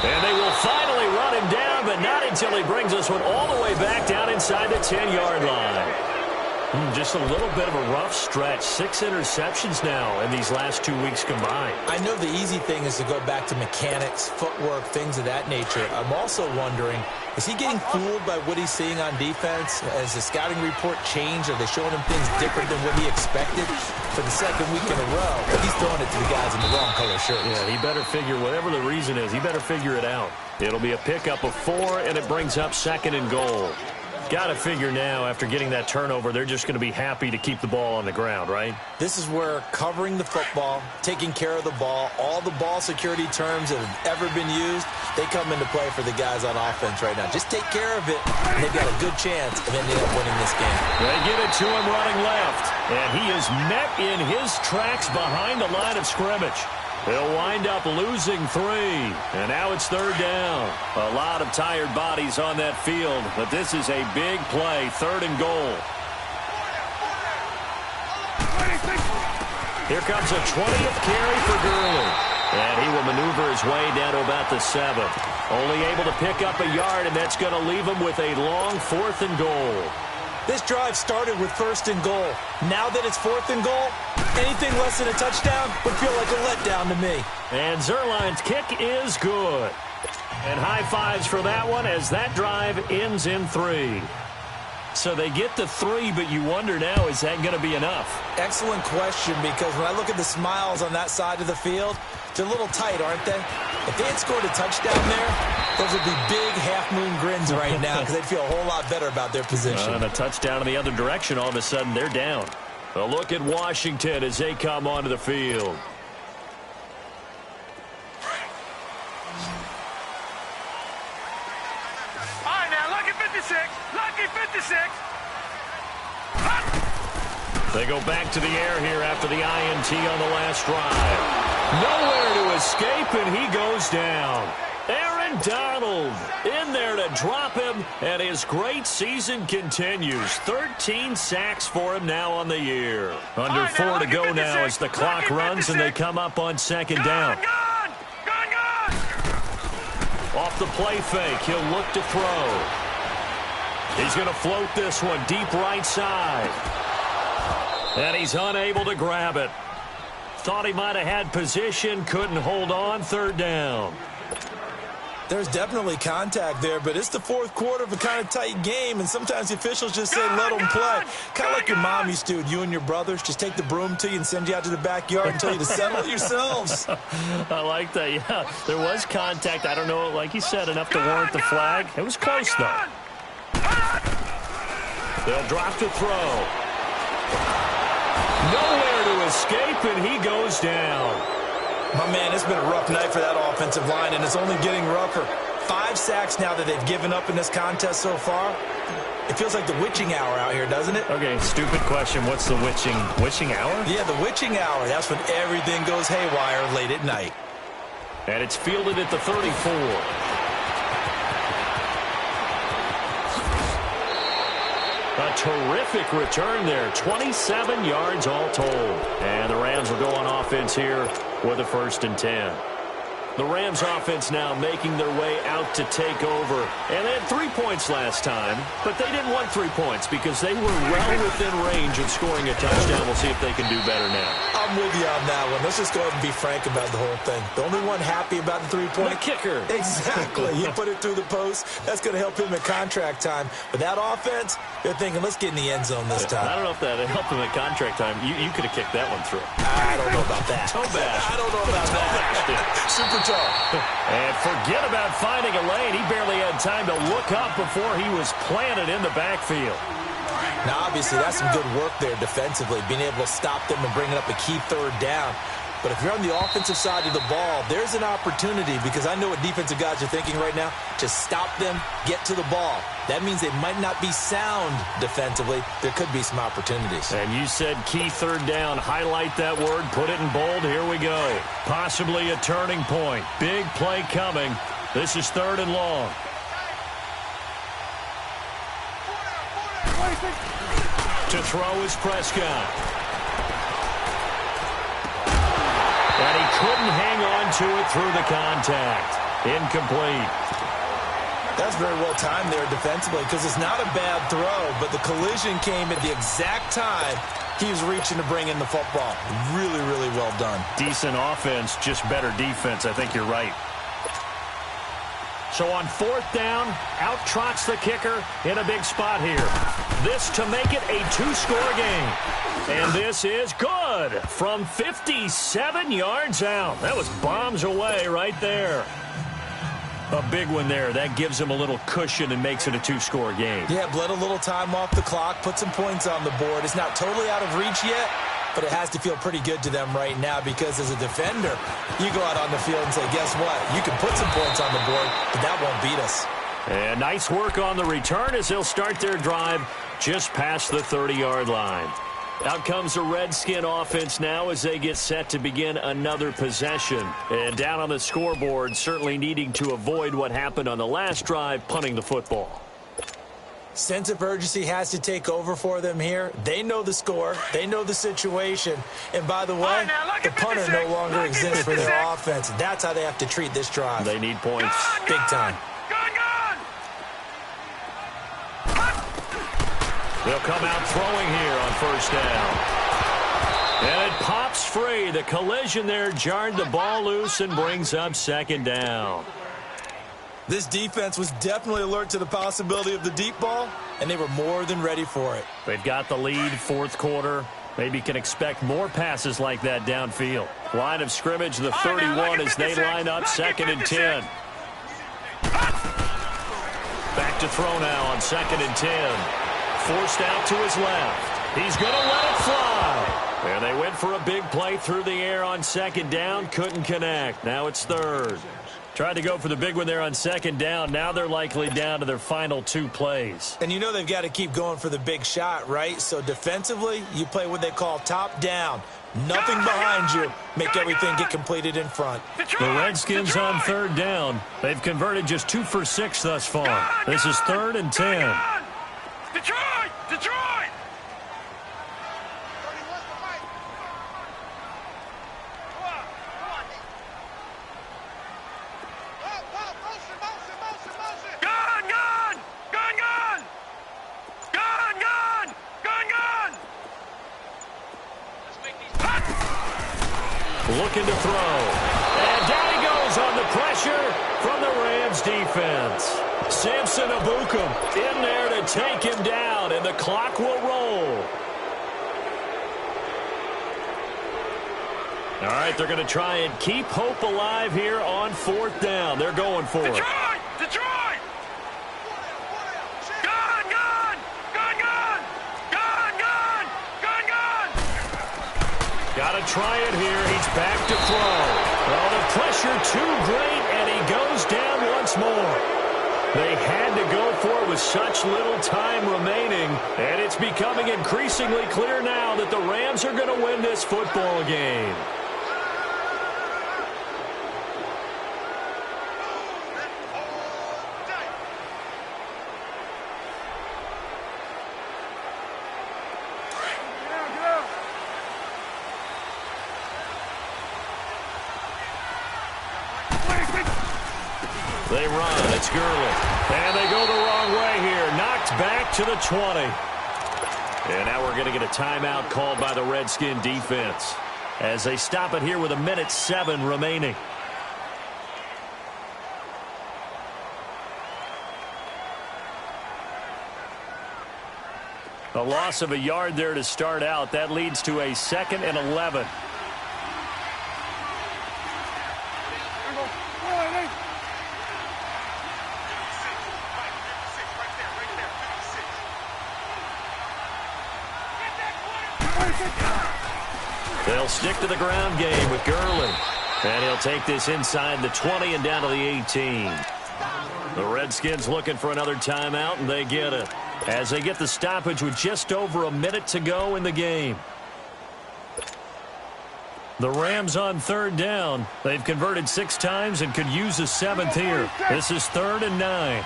And they will finally run him down, but not until he brings this one all the way back down inside the 10-yard line. Just a little bit of a rough stretch. 6 interceptions now in these last 2 weeks combined. I know the easy thing is to go back to mechanics, footwork, things of that nature. I'm also wondering, is he getting fooled by what he's seeing on defense? Has the scouting report changed? Are they showing him things different than what he expected? For the second week in a row, he's throwing it to the guys in the wrong color shirts. Yeah, he better figure, whatever the reason is, he better figure it out. It'll be a pickup of 4, and it brings up second and goal. Got to figure now, after getting that turnover, they're just going to be happy to keep the ball on the ground, right? This is where covering the football, taking care of the ball, all the ball security terms that have ever been used, they come into play for the guys on offense right now. Just take care of it, and they've got a good chance of ending up winning this game. They give it to him running left, and he is met in his tracks behind the line of scrimmage. They'll wind up losing 3, and now it's third down. A lot of tired bodies on that field, but this is a big play, third and goal. Here comes a 20th carry for Gurley, and he will maneuver his way down to about the 7. Only able to pick up a yard, and that's going to leave him with a long 4th and goal. This drive started with first and goal. Now that it's 4th and goal, anything less than a touchdown would feel like a letdown to me. And Zerline's kick is good. And high fives for that one as that drive ends in 3. So they get to 3, but you wonder now, is that going to be enough? Excellent question, because when I look at the smiles on that side of the field, they're a little tight, aren't they? If they had scored a touchdown there, those would be big half-moon grins right now because they'd feel a whole lot better about their position. And a touchdown in the other direction, all of a sudden they're down. A look at Washington as they come onto the field. All right, now, lucky 56. Lucky 56. They go back to the air here after the INT on the last drive. Nowhere to escape, and he goes down. Aaron Donald in there to drop him, and his great season continues. 13 sacks for him now on the year. Under 4 to go now as the clock runs, and they come up on second down. Off the play fake, he'll look to throw. He's going to float this one deep right side. And he's unable to grab it. Thought he might have had position, couldn't hold on, third down. There's definitely contact there, but it's the fourth quarter of a kind of tight game, and sometimes the officials just say let them play. Kind of like your mom used to, you and your brothers, just take the broom to you and send you out to the backyard and tell you to settle it yourselves. I like that, yeah. There was contact. I don't know, like you said, enough to warrant the flag. It was close, though. They'll drop to throw. Nowhere to escape, and he goes down. My man, it's been a rough night for that offensive line, and it's only getting rougher. 5 sacks now that they've given up in this contest so far. It feels like the witching hour out here, doesn't it? Okay, stupid question. What's the witching hour? Yeah, the witching hour. That's when everything goes haywire late at night. And it's fielded at the 34. A terrific return there. 27 yards all told. And the Rams will go on offense here with a 1st and 10. The Rams offense now making their way out to take over. And they had 3 points last time, but they didn't want 3 points because they were well within range of scoring a touchdown. We'll see if they can do better now. I'm with you on that one. Let's just go ahead and be frank about the whole thing. The only one happy about the 3-point. The kicker. Exactly. You put it through the post. That's going to help him at contract time. But that offense, they're thinking, let's get in the end zone this time. I don't know if that helped him at contract time. You could have kicked that one through. I don't know about that. Toe bash. I don't know about that. Super toe. And forget about finding a lane. He barely had time to look up before he was planted in the backfield. Now, obviously, that's some good work there defensively, being able to stop them and bringing up a key third down. But if you're on the offensive side of the ball, there's an opportunity because I know what defensive guys are thinking right now. Just stop them, get to the ball. That means they might not be sound defensively. There could be some opportunities. And you said key third down. Highlight that word. Put it in bold. Here we go. Possibly a turning point. Big play coming. This is 3rd and long. To throw is Prescott. And he couldn't hang on to it through the contact. Incomplete. That's very well timed there defensively because it's not a bad throw, but the collision came at the exact time he was reaching to bring in the football. Really, really well done. Decent offense, just better defense. I think you're right. So on 4th down, out trots the kicker in a big spot here. This to make it a 2-score game. And this is good from 57 yards out. That was bombs away right there. A big one there. That gives them a little cushion and makes it a 2-score game. Yeah, bled a little time off the clock, put some points on the board. It's not totally out of reach yet, but it has to feel pretty good to them right now because as a defender, you go out on the field and say, guess what? You can put some points on the board, but that won't beat us. And nice work on the return as they'll start their drive just past the 30-yard line. Out comes the Redskin offense now as they get set to begin another possession. And down on the scoreboard, certainly needing to avoid what happened on the last drive, punting the football. Sense of urgency has to take over for them here. They know the score. They know the situation. And by the way, the punter no longer exists for their offense. That's how they have to treat this drive. They need points. Big time. They'll come out throwing here on 1st down. And it pops free. The collision there jarred the ball loose and brings up 2nd down. This defense was definitely alert to the possibility of the deep ball, and they were more than ready for it. They've got the lead 4th quarter. Maybe can expect more passes like that downfield. Line of scrimmage, the 31 as they line up 2nd and 10. Back to throw now on 2nd and 10. Forced out to his left. He's going to let it fly. And they went for a big play through the air on 2nd down. Couldn't connect. Now it's 3rd. Tried to go for the big one there on second down. Now they're likely down to their final 2 plays. And you know they've got to keep going for the big shot, right? So defensively, you play what they call top down. Nothing behind you. Make everything get completed in front. The Redskins on third down. They've converted just 2 for 6 thus far. This is 3rd and 10. Detroit! Detroit! Looking to throw. And down he goes on the pressure from the Rams defense. Samson Abukum in there to take him down, and the clock will roll. All right, they're going to try and keep hope alive here on 4th down. They're going for it. Detroit! Detroit! Gun! Gun! Gun! Gun! Gun! Gun! Gun! Gun! Got to try it here. He's back to throw. Well, the pressure too great, and he goes down once more. They had to go for it with such little time remaining, and it's becoming increasingly clear now that the Rams are going to win this football game. They run. It's Gurley. And they go the wrong way here. Knocked back to the 20. And now we're going to get a timeout called by the Redskin defense as they stop it here with 1:07 remaining. A loss of a yard there to start out. That leads to a 2nd and 11. They'll stick to the ground game with Gurley. And he'll take this inside the 20 and down to the 18. The Redskins looking for another timeout, and they get it as they get the stoppage with just over a minute to go in the game. The Rams on 3rd down. They've converted 6 times and could use a 7th here. This is 3rd and 9.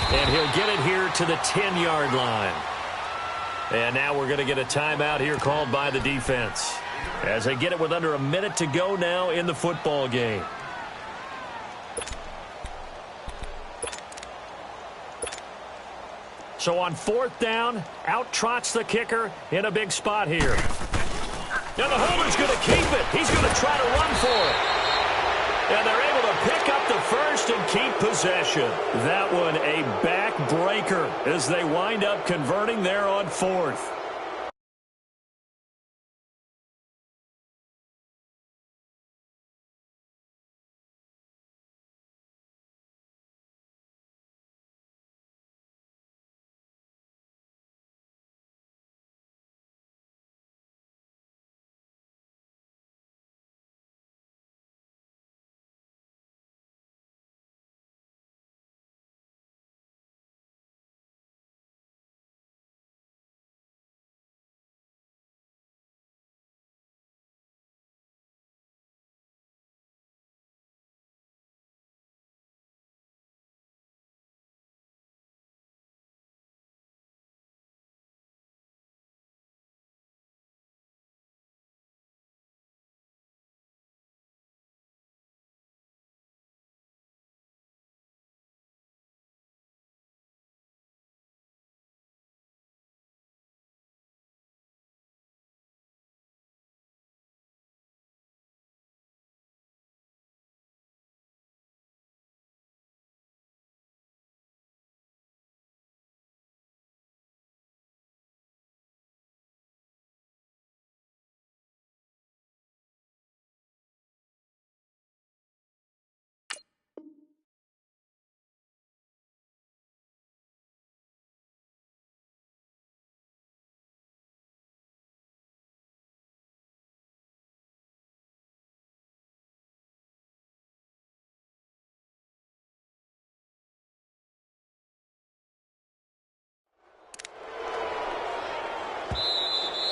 And he'll get it here to the 10-yard line. And now we're going to get a timeout here called by the defense as they get it with under a minute to go now in the football game. So on 4th down, out trots the kicker in a big spot here. Now the holder's going to keep it. He's going to try to run for it. And they're able to pick up the first and keep possession. That one a backbreaker as they wind up converting there on 4th.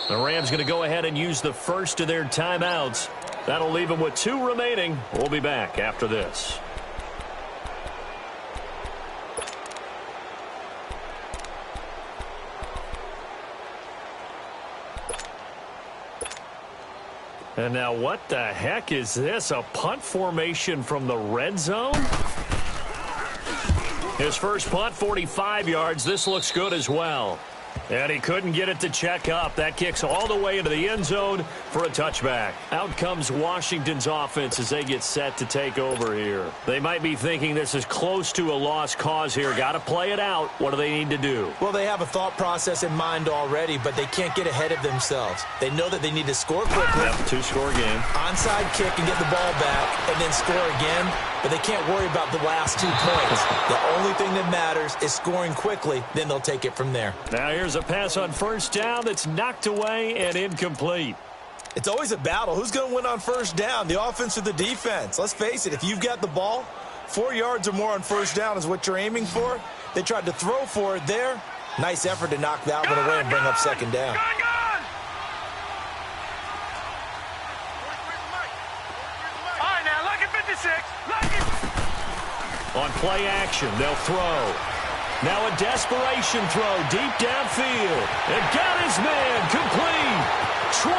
The Rams going to go ahead and use the first of their timeouts. That'll leave them with 2 remaining. We'll be back after this. And now what the heck is this? A punt formation from the red zone? His first punt, 45 yards. This looks good as well. And he couldn't get it to check up. That kicks all the way into the end zone for a touchback. Out comes Washington's offense as they get set to take over here. They might be thinking this is close to a lost cause here. Got to play it out. What do they need to do? Well, they have a thought process in mind already, but they can't get ahead of themselves. They know that they need to score quickly. Yep, 2-score game. Onside kick and get the ball back and then score again. But they can't worry about the last 2 points. The only thing that matters is scoring quickly. Then they'll take it from there. Now here's a pass on first down that's knocked away and incomplete. It's always a battle. Who's going to win on first down, the offense or the defense? Let's face it, if you've got the ball, 4 yards or more on first down is what you're aiming for. They tried to throw for it there. Nice effort to knock that one away and bring up second down. On play action, they'll throw. Now a desperation throw deep downfield. And got his man complete. 20,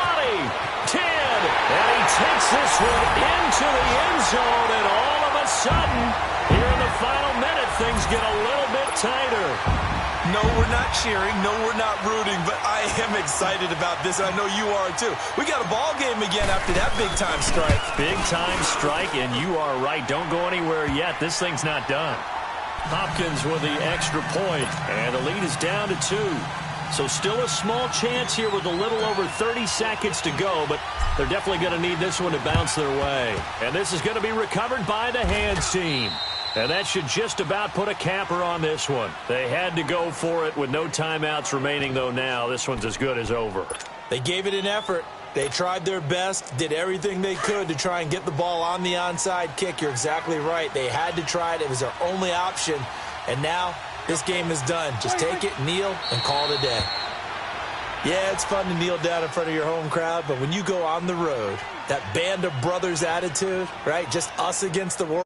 10, and he takes this one into the end zone. And all of a sudden, here in the final minute, things get a little bit tighter. No, we're not cheering. No, we're not rooting. But I am excited about this, and I know you are too. We got a ball game again after that big-time strike. Big-time strike, and you are right. Don't go anywhere yet. This thing's not done. Hopkins with the extra point, and the lead is down to 2. So still a small chance here with a little over 30 seconds to go, but they're definitely going to need this one to bounce their way. And this is going to be recovered by the hands team. And that should just about put a capper on this one. They had to go for it with no timeouts remaining, though now. This one's as good as over. They gave it an effort. They tried their best, did everything they could to try and get the ball on the onside kick. You're exactly right. They had to try it. It was their only option. And now this game is done. Just take it, kneel, and call it a day. Yeah, it's fun to kneel down in front of your home crowd, but when you go on the road, that band of brothers attitude, right, just us against the world.